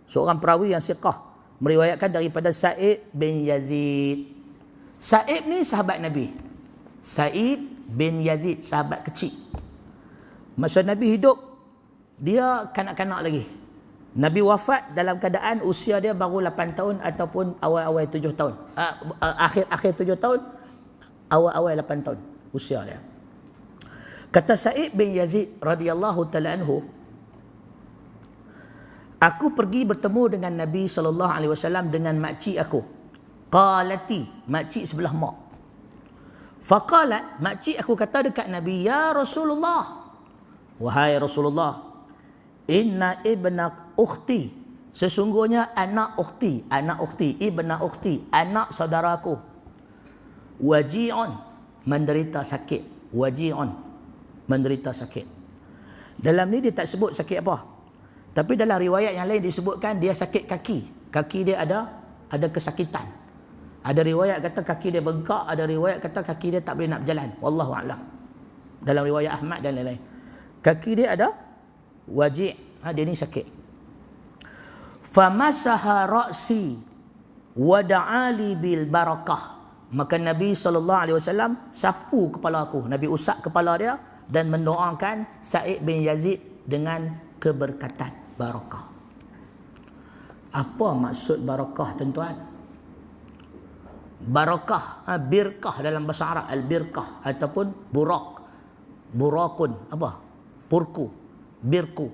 seorang perawi yang siqah, meriwayatkan daripada Sa'id bin Yazid. Sa'id ni sahabat Nabi. Sa'id bin Yazid, sahabat kecil. Masa Nabi hidup, dia kanak-kanak lagi. Nabi wafat dalam keadaan usia dia baru 8 tahun ataupun awal-awal 7 tahun. Akhir 7 tahun, awal-awal 8 tahun usia dia. Kata Sa'id bin Yazid radhiyallahu ta'ala anhu, aku pergi bertemu dengan Nabi SAW dengan makcik aku. Qalati, makcik sebelah mak. Faqalat, makcik aku kata dekat Nabi, ya Rasulullah, wahai Rasulullah, inna ibna ukhti, sesungguhnya anak ukhti, ibna ukhti, anak saudaraku, waji'un, menderita sakit. Waji'un, menderita sakit. Dalam ni dia tak sebut sakit apa, tapi dalam riwayat yang lain disebutkan dia sakit kaki. Kaki dia ada kesakitan. Ada riwayat kata kaki dia bengkak, ada riwayat kata kaki dia tak boleh nak berjalan. Wallahu a'lam. Dalam riwayat Ahmad dan lain-lain. Kaki dia ada waji', dia ni sakit. Famasaha ra'si wa da'ali bil barakah. Maka Nabi SAW sapu kepala aku. Nabi usap kepala dia dan mendoakan Sa'id bin Yazid dengan keberkatan, barakah. Apa maksud barakah tuan-tuan? Barakah, birkah dalam bahasa Arab, al-birkah ataupun burakun, apa? Purku, birku.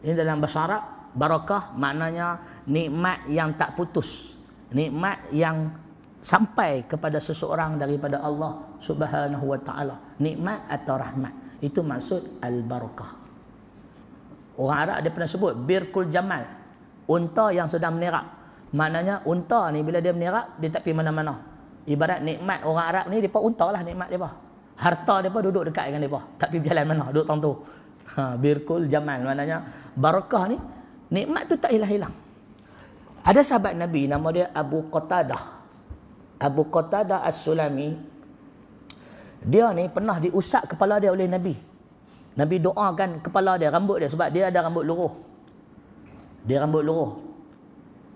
Ini dalam bahasa Arab, barakah maknanya nikmat yang tak putus. Nikmat yang sampai kepada seseorang daripada Allah Subhanahu wa taala. Nikmat atau rahmat. Itu maksud al-barakah. Orang Arab dia pernah sebut birkul jamal, unta yang sedang menerap. Maknanya unta ni bila dia menerap, dia tak pergi mana-mana. Ibarat nikmat orang Arab ni, mereka unta lah nikmat mereka. Harta mereka duduk dekat dengan mereka, tak pergi berjalan mana, duduk tang tu. Birkul jamal, maknanya barakah ni, nikmat tu tak hilang-hilang. Ada sahabat Nabi nama dia Abu Qatadah. Abu Qatadah As-Sulami. Dia ni pernah diusap kepala dia oleh Nabi. Nabi doakan kepala dia, rambut dia, sebab dia ada rambut luruh. Dia rambut luruh.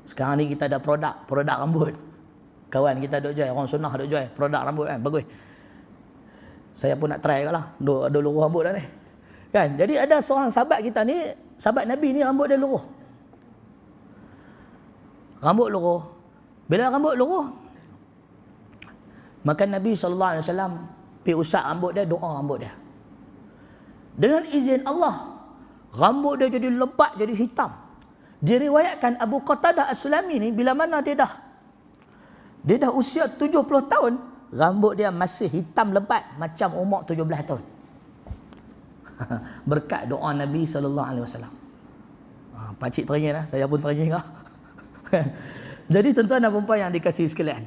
Sekarang ni kita ada produk rambut. Kawan kita duk jual, orang sunnah duk jual produk rambut kan, bagus. Saya pun nak try lah, ada luruh rambut dah ni. Kan? Jadi ada seorang sahabat kita ni, sahabat Nabi ni rambut dia luruh. Rambut luruh. Bila rambut luruh, maka Nabi SAW pergi usap rambut dia, doa rambut dia. Dengan izin Allah, rambut dia jadi lebat, jadi hitam. Diriwayatkan Abu Qatadah As-Sulami ni bila mana dia dah Dia dah usia 70 tahun, rambut dia masih hitam lebat macam umur 17 tahun. Berkat doa Nabi SAW. Pakcik teringin lah, saya pun teringin lah. Jadi tuan-tuan dan puan yang dikasihi sekalian,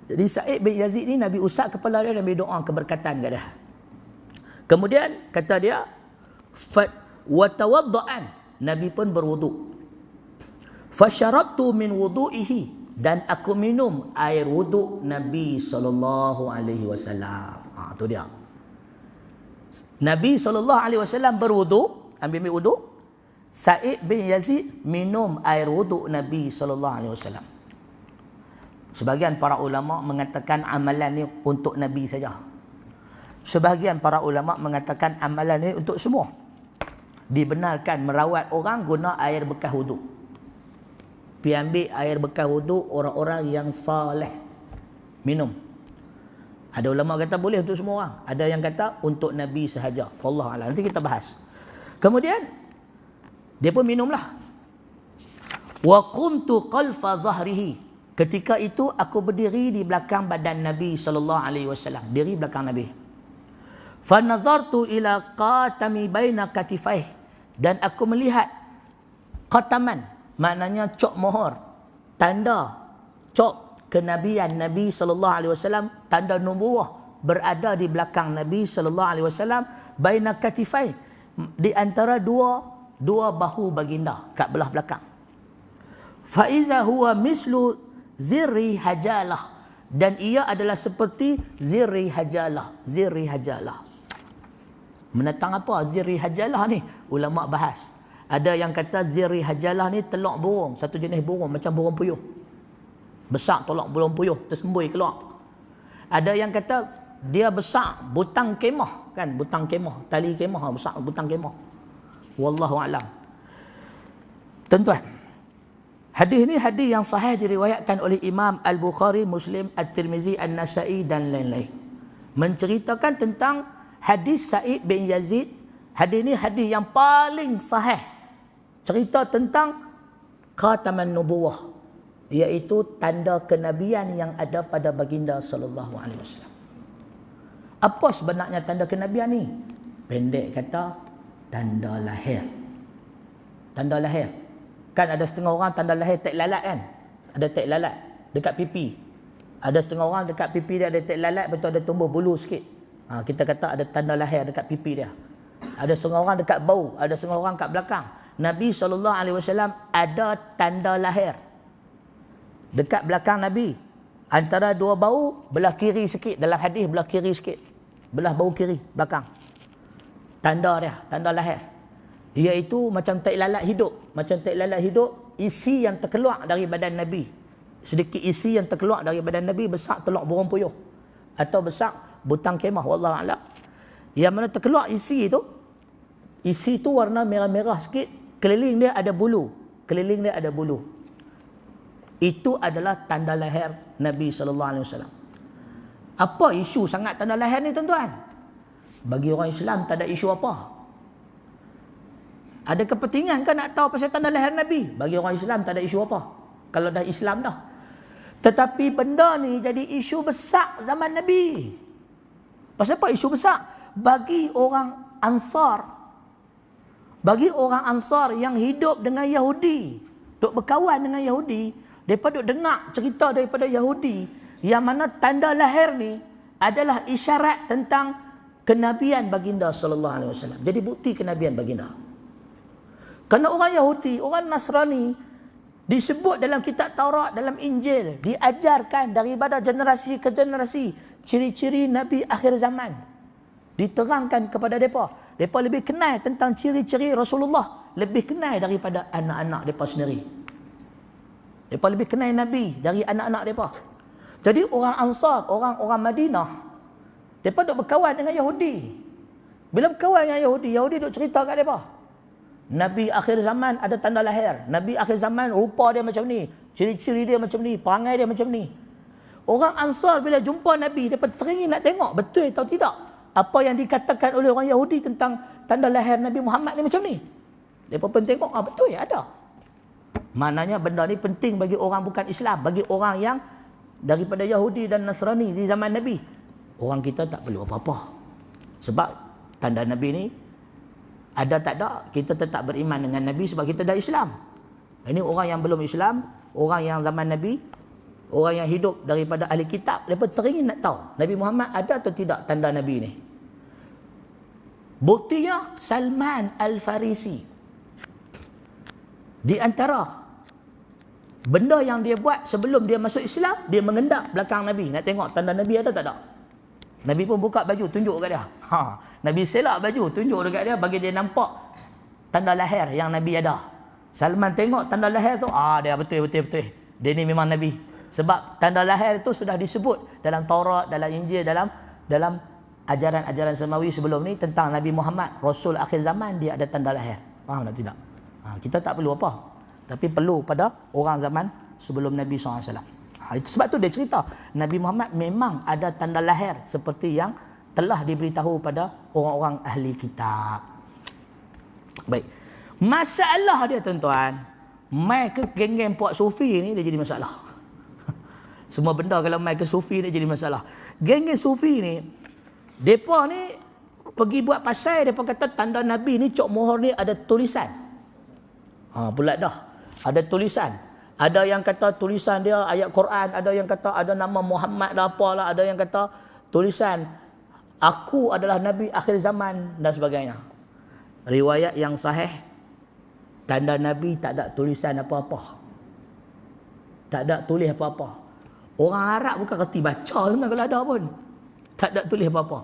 jadi Sa'id bin Yazid ni Nabi usap kepala dia, Nabi doa keberkatan kat dia. Kemudian kata dia wa tawadda'an, Nabi pun berwuduk. Fasharabtu min wudu'ihi, dan aku minum air wuduk Nabi SAW. Tu dia. Nabi SAW berwuduk, ambil wuduk. Sa'id bin Yazid minum air wuduk Nabi SAW. Sebahagian para ulama mengatakan amalan ni untuk Nabi saja. Sebahagian para ulama mengatakan amalan ni untuk semua. Dibenarkan merawat orang guna air bekas wuduk. Pi ambil air bekas wuduk orang-orang yang saleh minum. Ada ulama kata boleh untuk semua orang. Ada yang kata untuk Nabi sahaja. Wallahu a'lam. Nanti kita bahas. Kemudian dia pun minumlah. Wa qumtu qalfa zahrihi. Ketika itu aku berdiri di belakang badan Nabi SAW. Diri belakang Nabi. Fa nazartu ila qatami baina katifaih, dan aku melihat qataman, maknanya cok mohor, tanda cok kenabian Nabi SAW, tanda nubuwah berada di belakang Nabi SAW, baina katifai, di antara dua bahu baginda kat belah belakang. Fa iza huwa mislu zirri hajalah, dan ia adalah seperti zirri hajalah. Zirri hajalah menatang apa zirri hajalah ni? Ulama bahas. Ada yang kata zirri hajalah ni teluk burung, satu jenis burung macam burung puyuh. Besar teluk burung puyuh, tersembui keluar. Ada yang kata dia besar butang kemah, kan, butang kemah, tali kemah besar butang kemah. Wallahu a'lam. Tuan-tuan, hadis ni hadis yang sahih diriwayatkan oleh Imam Al-Bukhari, Muslim, At-Tirmizi, An-Nasa'i dan lain-lain. Menceritakan tentang hadis Sa'id bin Yazid. Hadis ni hadis yang paling sahih. Cerita tentang khataman nubuwah, iaitu tanda kenabian yang ada pada baginda sallallahu alaihi wasallam. Apa sebenarnya tanda kenabian ni? Pendek kata, tanda lahir. Tanda lahir. Kan ada setengah orang tanda lahir tek lalat kan? Ada tek lalat dekat pipi. Ada setengah orang dekat pipi dia ada tek lalat, betul ada tumbuh bulu sikit. Kita kata ada tanda lahir dekat pipi dia. Ada setengah orang dekat bau, ada setengah orang kat belakang. Nabi SAW ada tanda lahir dekat belakang Nabi. Antara dua bau, belah kiri sikit. Dalam hadis belah kiri sikit. Belah bau kiri, belakang. Tanda dia, tanda lahir. Iaitu macam tai lalat hidup. Macam tai lalat hidup, isi yang terkeluar dari badan Nabi. Sedikit isi yang terkeluar dari badan Nabi besar teluk burung puyuh. Atau besar butang kemah, wallahu a'lam. Yang mana terkeluar isi itu, isi itu warna merah-merah sikit. Keliling dia ada bulu. Keliling dia ada bulu. Itu adalah tanda lahir Nabi SAW. Apa isu sangat tanda lahir ni tuan-tuan? Bagi orang Islam tak ada isu apa. Ada kepentingan kan nak tahu pasal tanda lahir Nabi? Bagi orang Islam tak ada isu apa. Kalau dah Islam dah. Tetapi benda ni jadi isu besar zaman Nabi. Pasal apa isu besar? Bagi orang Ansar. Bagi orang Ansar yang hidup dengan Yahudi, duk berkawan dengan Yahudi, mereka duk dengar cerita daripada Yahudi yang mana tanda lahir ni adalah isyarat tentang kenabian baginda sallallahu alaihi wasallam. Jadi bukti kenabian baginda. Kerana orang Yahudi, orang Nasrani disebut dalam kitab Taurat, dalam Injil, diajarkan daripada generasi ke generasi ciri-ciri Nabi akhir zaman. Diterangkan kepada mereka. Mereka lebih kenal tentang ciri-ciri Rasulullah, lebih kenal daripada anak-anak mereka sendiri. Mereka lebih kenal Nabi dari anak-anak mereka. Jadi orang Ansar, orang-orang Madinah, mereka duk berkawan dengan Yahudi. Bila berkawan dengan Yahudi, Yahudi duk cerita kat mereka. Nabi akhir zaman ada tanda lahir. Nabi akhir zaman rupa dia macam ni, ciri-ciri dia macam ni, perangai dia macam ni. Orang Ansar bila jumpa Nabi, mereka teringin nak tengok betul atau tidak apa yang dikatakan oleh orang Yahudi tentang tanda lahir Nabi Muhammad ni macam ni. Mereka pun tengok, betul ya ada. Maknanya benda ni penting bagi orang bukan Islam, bagi orang yang daripada Yahudi dan Nasrani di zaman Nabi. Orang kita tak perlu apa-apa. Sebab tanda Nabi ni ada tak ada, kita tetap beriman dengan Nabi sebab kita dah Islam. Ini orang yang belum Islam, orang yang zaman Nabi, orang yang hidup daripada ahli kitab, mereka teringin nak tahu Nabi Muhammad ada atau tidak tanda Nabi ni. Buktinya Salman Al-Farisi, di antara benda yang dia buat sebelum dia masuk Islam, dia mengendap belakang Nabi nak tengok tanda Nabi ada tak ada. Nabi pun buka baju tunjuk kat dia. Nabi selak baju tunjuk dekat dia bagi dia nampak tanda lahir yang Nabi ada. Salman tengok tanda lahir tu, dia betul. Dia ni memang Nabi. Sebab tanda lahir itu sudah disebut dalam Taurat, dalam Injil, dalam ajaran-ajaran samawi sebelum ni tentang Nabi Muhammad, Rasul akhir zaman, dia ada tanda lahir. Faham tak tidak? Kita tak perlu apa, tapi perlu pada orang zaman sebelum Nabi SAW. Itu sebab tu dia cerita Nabi Muhammad memang ada tanda lahir seperti yang telah diberitahu pada orang-orang ahli kitab. Baik. Masalah dia tuan-tuan, mai ke geng-geng puak sufi ni dia jadi masalah. Semua benda kalau mai ke sufi dia jadi masalah. Geng-geng sufi ni, depa ni pergi buat pasal, depa kata tanda Nabi ni cok mohor ni ada tulisan. Pula dah. Ada tulisan. Ada yang kata tulisan dia ayat Quran, ada yang kata ada nama Muhammad dah apalah, ada yang kata tulisan aku adalah Nabi akhir zaman dan sebagainya. Riwayat yang sahih, tanda Nabi tak ada tulisan apa-apa. Tak ada tulis apa-apa. Orang Arab bukan kerti baca sebenarnya kalau ada pun. Tak ada tulis apa-apa.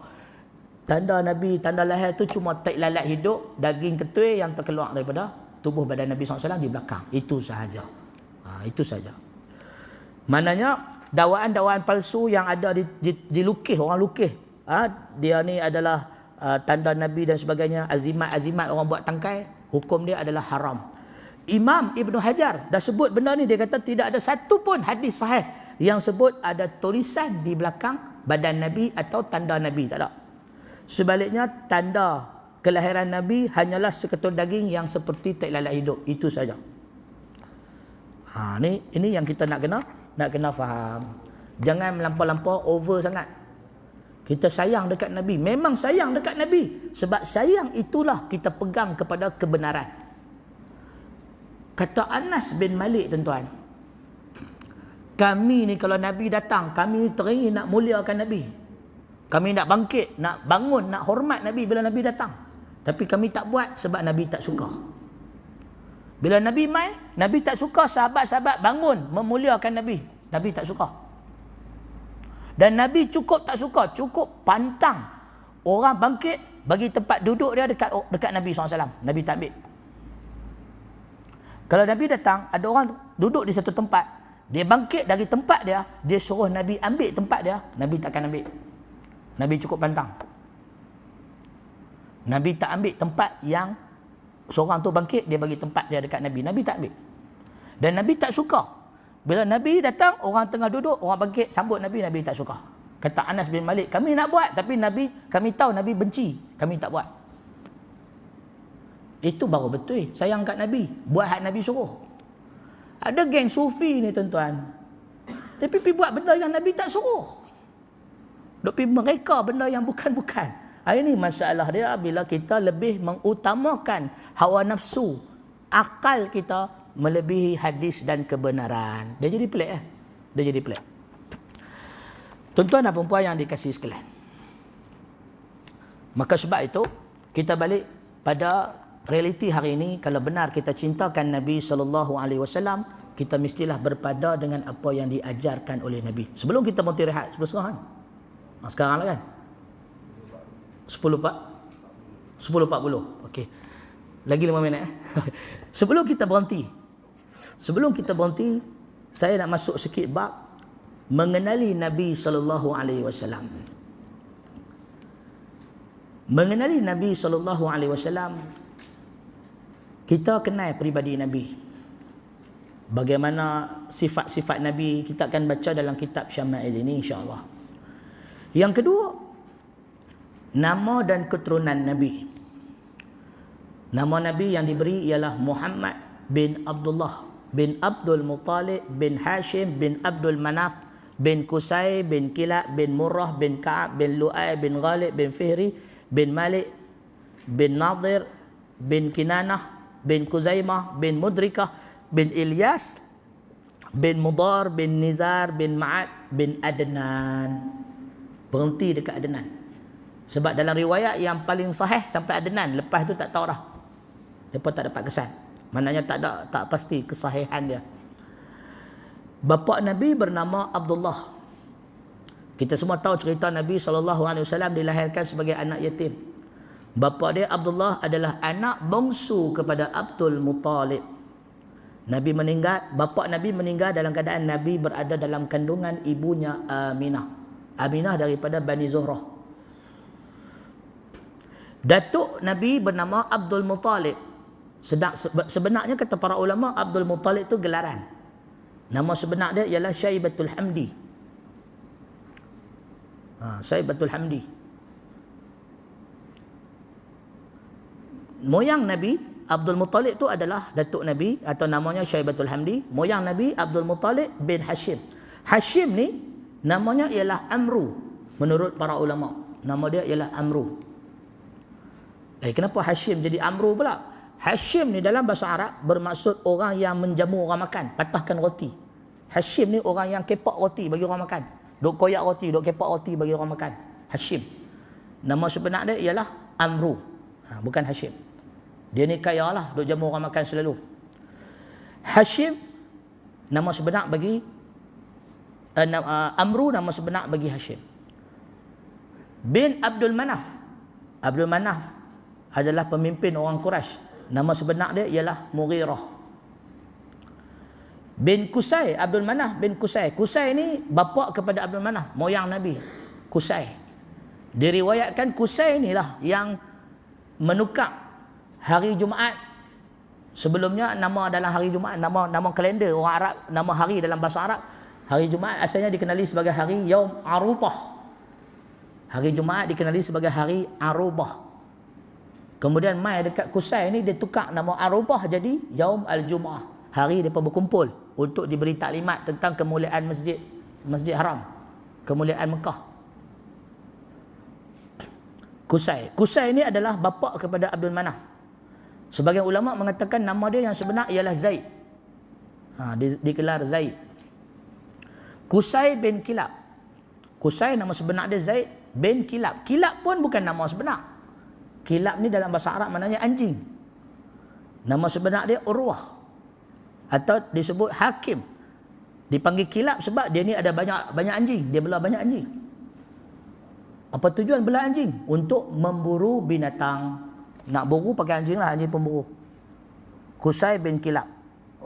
Tanda Nabi, tanda lahir tu cuma tak lalat hidup, daging ketui yang terkeluar daripada tubuh badan Nabi SAW di belakang. Itu sahaja. Itu saja. Maknanya dakwaan-dakwaan palsu yang ada dilukis, orang lukis. Dia ni adalah tanda Nabi dan sebagainya, azimat-azimat orang buat tangkai, hukum dia adalah haram. Imam Ibn Hajar dah sebut benda ni, dia kata tidak ada satu pun hadis sahih yang sebut ada tulisan di belakang badan Nabi atau tanda Nabi, tak ada. Sebaliknya tanda kelahiran Nabi hanyalah seketul daging yang seperti tak lalat hidup, itu saja. Ini yang kita nak kena faham. Jangan melampau-lampau over sangat. Kita sayang dekat Nabi, memang sayang dekat Nabi. Sebab sayang itulah kita pegang kepada kebenaran. Kata Anas bin Malik tuan-tuan, kami ni kalau Nabi datang, kami ni teringin nak muliakan Nabi. Kami nak bangkit, nak bangun, nak hormat Nabi bila Nabi datang. Tapi kami tak buat sebab Nabi tak suka. Bila Nabi mai, Nabi tak suka sahabat-sahabat bangun memuliakan Nabi. Nabi tak suka. Dan Nabi cukup tak suka, cukup pantang orang bangkit bagi tempat duduk dia dekat Nabi SAW. Nabi tak ambil. Kalau Nabi datang, ada orang duduk di satu tempat, dia bangkit dari tempat dia, dia suruh Nabi ambil tempat dia, Nabi takkan ambil. Nabi cukup pantang. Nabi tak ambil tempat yang seorang tu bangkit, dia bagi tempat dia dekat Nabi. Nabi tak ambil. Dan Nabi tak suka. Bila Nabi datang, orang tengah duduk, orang bangkit, sambut Nabi, Nabi tak suka. Kata Anas bin Malik, kami nak buat, tapi kami tahu Nabi benci, kami tak buat. Itu baru betul sayang kat Nabi, buat hak Nabi suruh. Ada geng sufi ni tuan-tuan, dia pergi buat benda yang Nabi tak suruh. Dok pergi mereka benda yang bukan-bukan. Ini masalah dia bila kita lebih mengutamakan hawa nafsu, akal kita melebihi hadis dan kebenaran. Dia jadi pelik Dia jadi pelik. Tuan-tuan dan puan-puan yang dikasihi sekalian. Maka sebab itu kita balik pada realiti hari ini, kalau benar kita cintakan Nabi SAW, kita mestilah berpada dengan apa yang diajarkan oleh Nabi. Sebelum kita berhenti rehat, sekarang lah kan? 10.40. Okey. Lagi 5 minit. Sebelum kita berhenti, saya nak masuk sikit bab mengenali Nabi SAW. Mengenali Nabi SAW, kita kenal peribadi Nabi. Bagaimana sifat-sifat Nabi, kita akan baca dalam kitab Syama'il ini insya-Allah. Yang kedua, nama dan keturunan Nabi. Nama Nabi yang diberi ialah Muhammad bin Abdullah bin Abdul Muttalib bin Hashim bin Abdul Manaf bin Qusay bin Kilab bin Murrah bin Ka'ab bin Lu'ay bin Ghalib bin Fihri bin Malik bin Nadir bin Kinanah bin Kuzaimah bin Mudrikah bin Ilyas bin Mudar bin Nizar bin Ma'ad bin Adnan. Berhenti dekat Adnan. Sebab dalam riwayat yang paling sahih sampai Adnan, lepas tu tak tahu dah. Depa tak dapat kesan. Maknanya tak pasti kesahihan dia. Bapa Nabi bernama Abdullah. Kita semua tahu cerita Nabi SAW dilahirkan sebagai anak yatim. Bapa dia Abdullah adalah anak bongsu kepada Abdul Muttalib. Bapa Nabi meninggal dalam keadaan Nabi berada dalam kandungan ibunya Aminah. Aminah daripada Bani Zuhrah. Datuk Nabi bernama Abdul Muttalib. Sebenarnya kata para ulama, Abdul Muttalib itu gelaran. Nama sebenar dia ialah Syaibatul Hamdi. Syaibatul Hamdi. Moyang Nabi Abdul Muttalib itu adalah datuk Nabi atau namanya Syaibatul Hamdi. Moyang Nabi Abdul Muttalib bin Hashim. Hashim ni namanya ialah Amru menurut para ulama. Nama dia ialah Amru. Kenapa Hashim jadi Amru pula? Hashim ni dalam bahasa Arab bermaksud orang yang menjamu orang makan, patahkan roti. Hashim ni orang yang kepak roti bagi orang makan. Duk koyak roti, duk kepak roti bagi orang makan. Hashim. Nama sebenar dia ialah Amru. Bukan Hashim. Dia ni kaya lah, duk jamu orang makan selalu. Hashim nama sebenar bagi Amru nama sebenar bagi Hashim. Bin Abdul Manaf. Abdul Manaf adalah pemimpin orang Quraisy. Nama sebenar dia ialah Mughirah. Bin Qusay, Abdul Manaf bin Qusay. Qusay ni bapa kepada Abdul Manaf, moyang Nabi. Qusay. Diriwayatkan Qusay inilah yang menukar hari Jumaat. Sebelumnya nama dalam hari Jumaat, nama kalender orang Arab, nama hari dalam bahasa Arab. Hari Jumaat asalnya dikenali sebagai hari Yaum Arubah. Hari Jumaat dikenali sebagai hari Arubah. Kemudian mai dekat Qusay ni dia tukar nama Arubah jadi Yaum Al-Jum'ah. Hari mereka berkumpul untuk diberi taklimat tentang kemuliaan Masjid Haram, kemuliaan Mekah. Qusay. Qusay ni adalah bapa kepada Abdul Manaf. Sebagian ulama mengatakan nama dia yang sebenar ialah Zaid. Dikelar Zaid. Qusay bin Kilab. Qusay nama sebenar dia Zaid bin Kilab. Kilab pun bukan nama sebenar. Kilab ni dalam bahasa Arab maknanya anjing. Nama sebenar dia Urwah. Atau disebut Hakim. Dipanggil Kilab sebab dia ni ada banyak anjing. Dia belah banyak anjing. Apa tujuan belah anjing? Untuk memburu binatang. Nak buru pakai anjing lah, anjing pemburu. Qusay bin Kilab.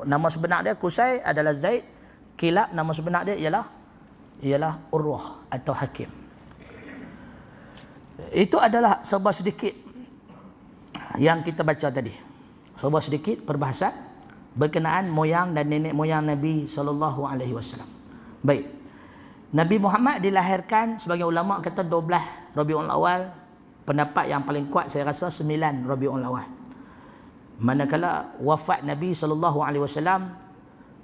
Nama sebenar dia Qusay adalah Zaid. Kilab nama sebenar dia ialah Urwah atau Hakim. Itu adalah serba sedikit yang kita baca tadi. Serba sedikit perbahasan berkenaan moyang dan nenek moyang Nabi SAW. Baik. Nabi Muhammad dilahirkan, sebagai ulama kata 12 Rabiul Awal. Pendapat yang paling kuat saya rasa 9 Rabiul Awal. Manakala wafat Nabi SAW,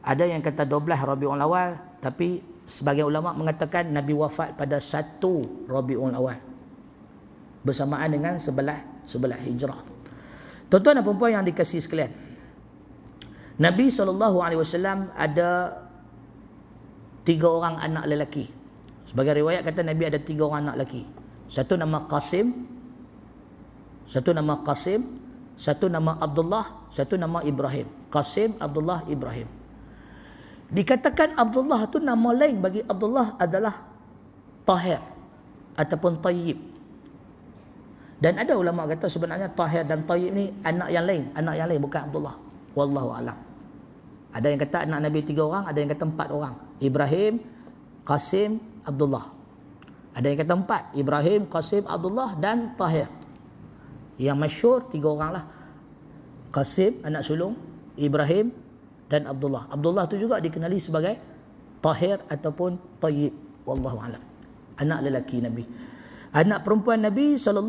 ada yang kata 12 Rabiul Awal, tapi sebagian ulama mengatakan Nabi wafat pada 1 Rabiul Awal. Bersamaan dengan 11 Hijrah. Tuan-tuan dan puan yang dikasihi sekalian, Nabi SAW ada 3 orang anak lelaki. Sebagai riwayat kata Nabi ada 3 orang anak lelaki. Satu nama Qasim, satu nama Abdullah, satu nama Ibrahim. Qasim, Abdullah, Ibrahim. Dikatakan Abdullah tu nama lain bagi Abdullah adalah Tahir ataupun Tayyib. Dan ada ulama kata sebenarnya Tahir dan Tayyib ni anak yang lain bukan Abdullah. Wallahu a'lam. Ada yang kata anak Nabi 3 orang, ada yang kata 4 orang. Ibrahim, Qasim, Abdullah. Ada yang kata 4, Ibrahim, Qasim, Abdullah dan Tahir. Yang masyhur 3 orang lah. Qasim anak sulung, Ibrahim dan Abdullah. Abdullah tu juga dikenali sebagai Tahir ataupun Tayyib. Wallahu a'lam. Anak lelaki Nabi. Anak perempuan Nabi SAW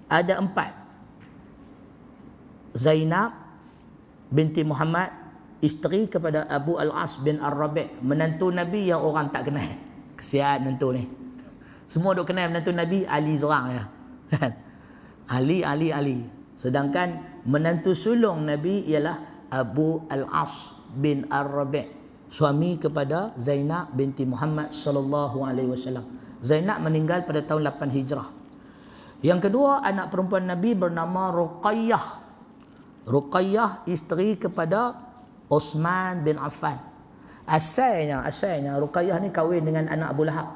ada 4. Zainab binti Muhammad isteri kepada Abu Al-As bin Ar-Rabi', menantu Nabi yang orang tak kenal. Kesian menantu ni. Semua duk kenal menantu Nabi, Ali seorang ya. Ali. Sedangkan menantu sulung Nabi ialah Abu Al-As bin Ar-Rabi', suami kepada Zainab binti Muhammad sallallahu alaihi wasallam. Zainab meninggal pada tahun 8 Hijrah. Yang kedua, anak perempuan Nabi bernama Ruqayyah. Ruqayyah isteri kepada Uthman bin Affan. Asalnya Ruqayyah ni kahwin dengan anak Abu Lahab.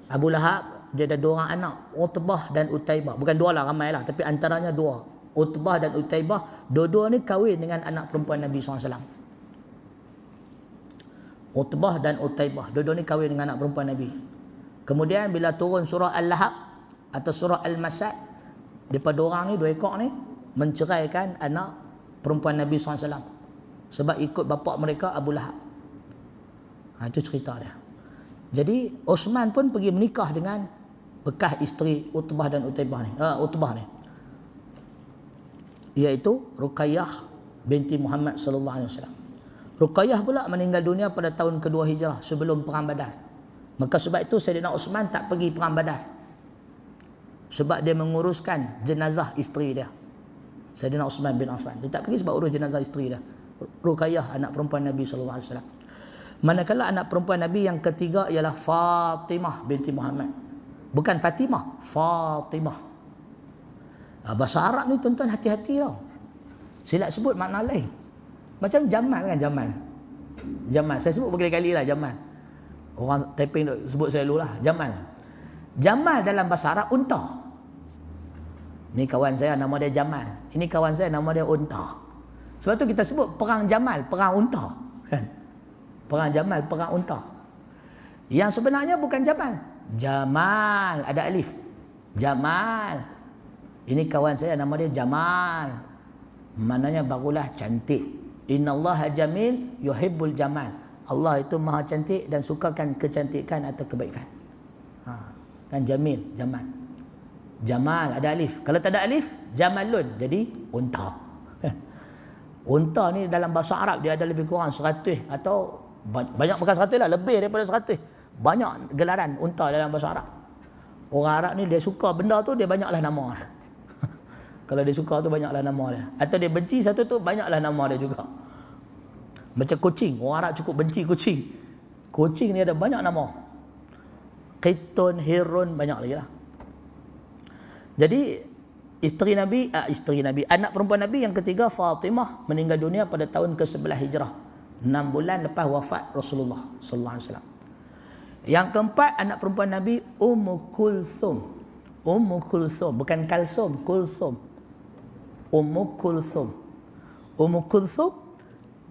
Abu Lahab dia ada dua orang anak, Utbah dan Utaibah. Bukan dua lah, ramai lah, tapi antaranya dua, Utbah dan Utaibah. Dua-dua ni kahwin dengan anak perempuan Nabi SAW. Utbah dan Utaibah, dua-dua ni kahwin dengan anak perempuan Nabi. Kemudian bila turun surah Al-Lahab atau surah Al-Masad, daripada orang ni, dua ekor ni menceraikan anak perempuan Nabi SAW sebab ikut bapa mereka Abu Lahab. Itu cerita dia. Jadi Osman pun pergi menikah dengan bekas isteri Utbah dan Utaibah ni, Utbah ni, iaitu Ruqayyah binti Muhammad sallallahu alaihi wasallam. Ruqayyah pula meninggal dunia pada tahun kedua Hijrah, sebelum perang Badar. Maka sebab itu Sayyidina Uthman tak pergi perang Badar, sebab dia menguruskan jenazah isteri dia, Sayyidina Uthman bin Affan. Dia tak pergi sebab urus jenazah isteri dia, Ruqayyah, anak perempuan Nabi sallallahu alaihi wasallam. Manakala anak perempuan Nabi yang ketiga ialah Fatimah binti Muhammad. Bukan Fatimah, Fatimah. Bahasa Arab ni tuan-tuan hati-hati tau. Silap sebut makna lain. Macam Jamal kan, Jamal. Saya sebut berkali-kali lah Jamal. Orang typing sebut saya dulu lah, Jamal. Jamal dalam bahasa Arab unta. Ni kawan saya nama dia Jamal. Ini kawan saya nama dia unta. Sebab tu kita sebut perang Jamal, perang unta. Kan? Perang Jamal, perang unta. Yang sebenarnya bukan Jamal. Jamal, ada alif. Jamal. Ini kawan saya nama dia Jamal. Maknanya barulah cantik. Innallaha jamil yuhibbul jamal. Allah itu maha cantik dan sukakan kecantikan atau kebaikan. Kan Jamil, Jamal. Jamal ada alif. Kalau tak ada alif, Jamalun, jadi unta. Unta ni dalam bahasa Arab dia ada lebih kurang 100 atau banyak, bukan 100 lah, lebih daripada 100. Banyak gelaran unta dalam bahasa Arab. Orang Arab ni dia suka benda tu, dia banyaklah nama. Kalau dia suka tu banyaklah nama dia. Atau dia benci satu tu, banyaklah nama dia juga. Macam kucing, orang Arab cukup benci kucing. Kucing ni ada banyak nama. Qitun, Hirun, banyak lagi lah. Jadi isteri Nabi, anak perempuan Nabi yang ketiga Fatimah meninggal dunia pada tahun ke-11 Hijrah, 6 bulan lepas wafat Rasulullah sallallahu alaihi wasallam. Yang keempat anak perempuan Nabi Ummu Kulthum. Ummu Kulthum, bukan Kalsum, Kulthum. Ummu Kulthum. Ummu Kulthum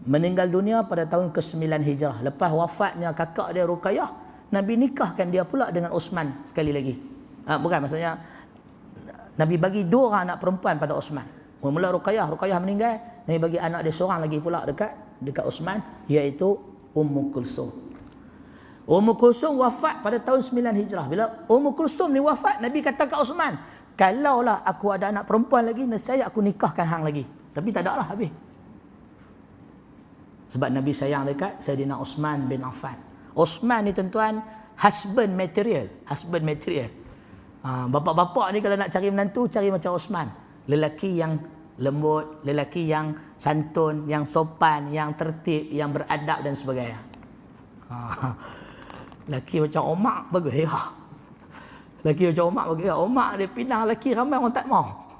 meninggal dunia pada tahun ke-9 Hijrah. Lepas wafatnya kakak dia Ruqayyah, Nabi nikahkan dia pula dengan Uthman sekali lagi. Bukan, maksudnya Nabi bagi 2 orang anak perempuan pada Uthman. Mula Ruqayyah meninggal, Nabi bagi anak dia seorang lagi pula dekat Uthman, iaitu Ummu Kulthum. Ummu Kulthum wafat pada tahun 9 Hijrah. Bila Ummu Kulthum ni wafat, Nabi kata kat Uthman, kalaulah aku ada anak perempuan lagi, nescaya aku nikahkan hang lagi. Tapi tak ada lah, habis. Sebab Nabi sayang dekat Sayyidina Uthman bin Affan. Uthman ni tuan-tuan, husband material. Bapak-bapak ni kalau nak cari menantu, cari macam Uthman. Lelaki yang lembut, lelaki yang santun, yang sopan, yang tertib, yang beradab dan sebagainya. Lelaki macam Omar bagus ya. Lelaki macam Omar bagus ya. Omar dia pinang lelaki ramai orang tak mau.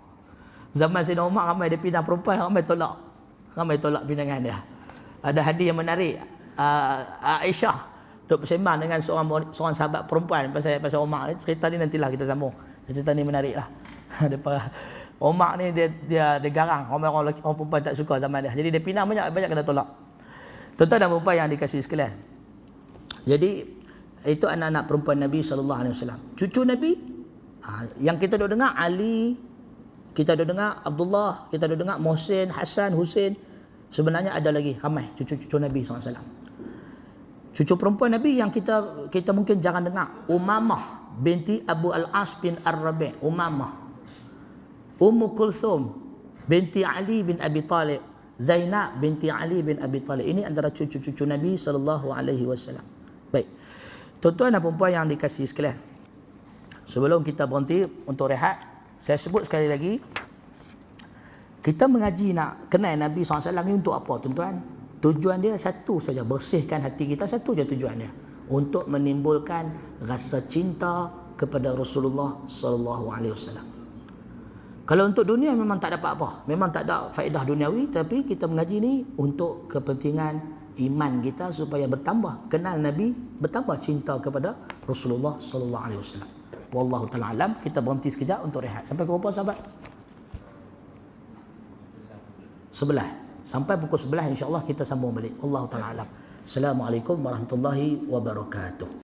Zaman Sayyidina Omar ramai dia pinang perempuan, ramai tolak. Ramai tolak pinangan dia. Ada hadis yang menarik. Aisyah duk bersembang dengan seorang sahabat perempuan pasal Omar ni. Cerita ni nantilah kita sambung. Cerita ni menarik lah. Omar ni dia garang. Orang perempuan tak suka zaman dia. Jadi dia pinang banyak kena tolak. Tuan-tuan dan perempuan yang dikasihi sekalian. Jadi itu anak-anak perempuan Nabi sallallahu alaihi wasallam. Cucu Nabi yang kita duk dengar Ali, kita duk dengar Abdullah, kita duk dengar Muhsin, Hasan, Husain. Sebenarnya ada lagi ramai cucu-cucu Nabi sallallahu alaihi wasallam. Cucu perempuan Nabi yang kita mungkin jangan dengar, Umamah binti Abu Al-As bin Ar-Rabi', Umamah. Ummu Kulthum binti Ali bin Abi Talib, Zainab binti Ali bin Abi Talib. Ini antara cucu-cucu Nabi SAW. Baik. Tuan-tuan dan puan yang dikasihi sekalian, sebelum kita berhenti untuk rehat, saya sebut sekali lagi, kita mengaji nak kenal Nabi SAW ni untuk apa, tuan-tuan? Tujuan dia satu saja, bersihkan hati kita, satu je tujuan dia, untuk menimbulkan rasa cinta kepada Rasulullah SAW. Kalau untuk dunia memang tak dapat apa, memang tak ada faedah duniawi, tapi kita mengaji ni untuk kepentingan iman kita supaya bertambah kenal Nabi, bertambah cinta kepada Rasulullah SAW. Wallahu ta'ala alam. Kita berhenti sekejap untuk rehat. Sampai pukul berapa sahabat? 11. Sampai pukul 11 insya-Allah kita sambung balik. Wallahu ta'ala alam. Assalamualaikum warahmatullahi wabarakatuh.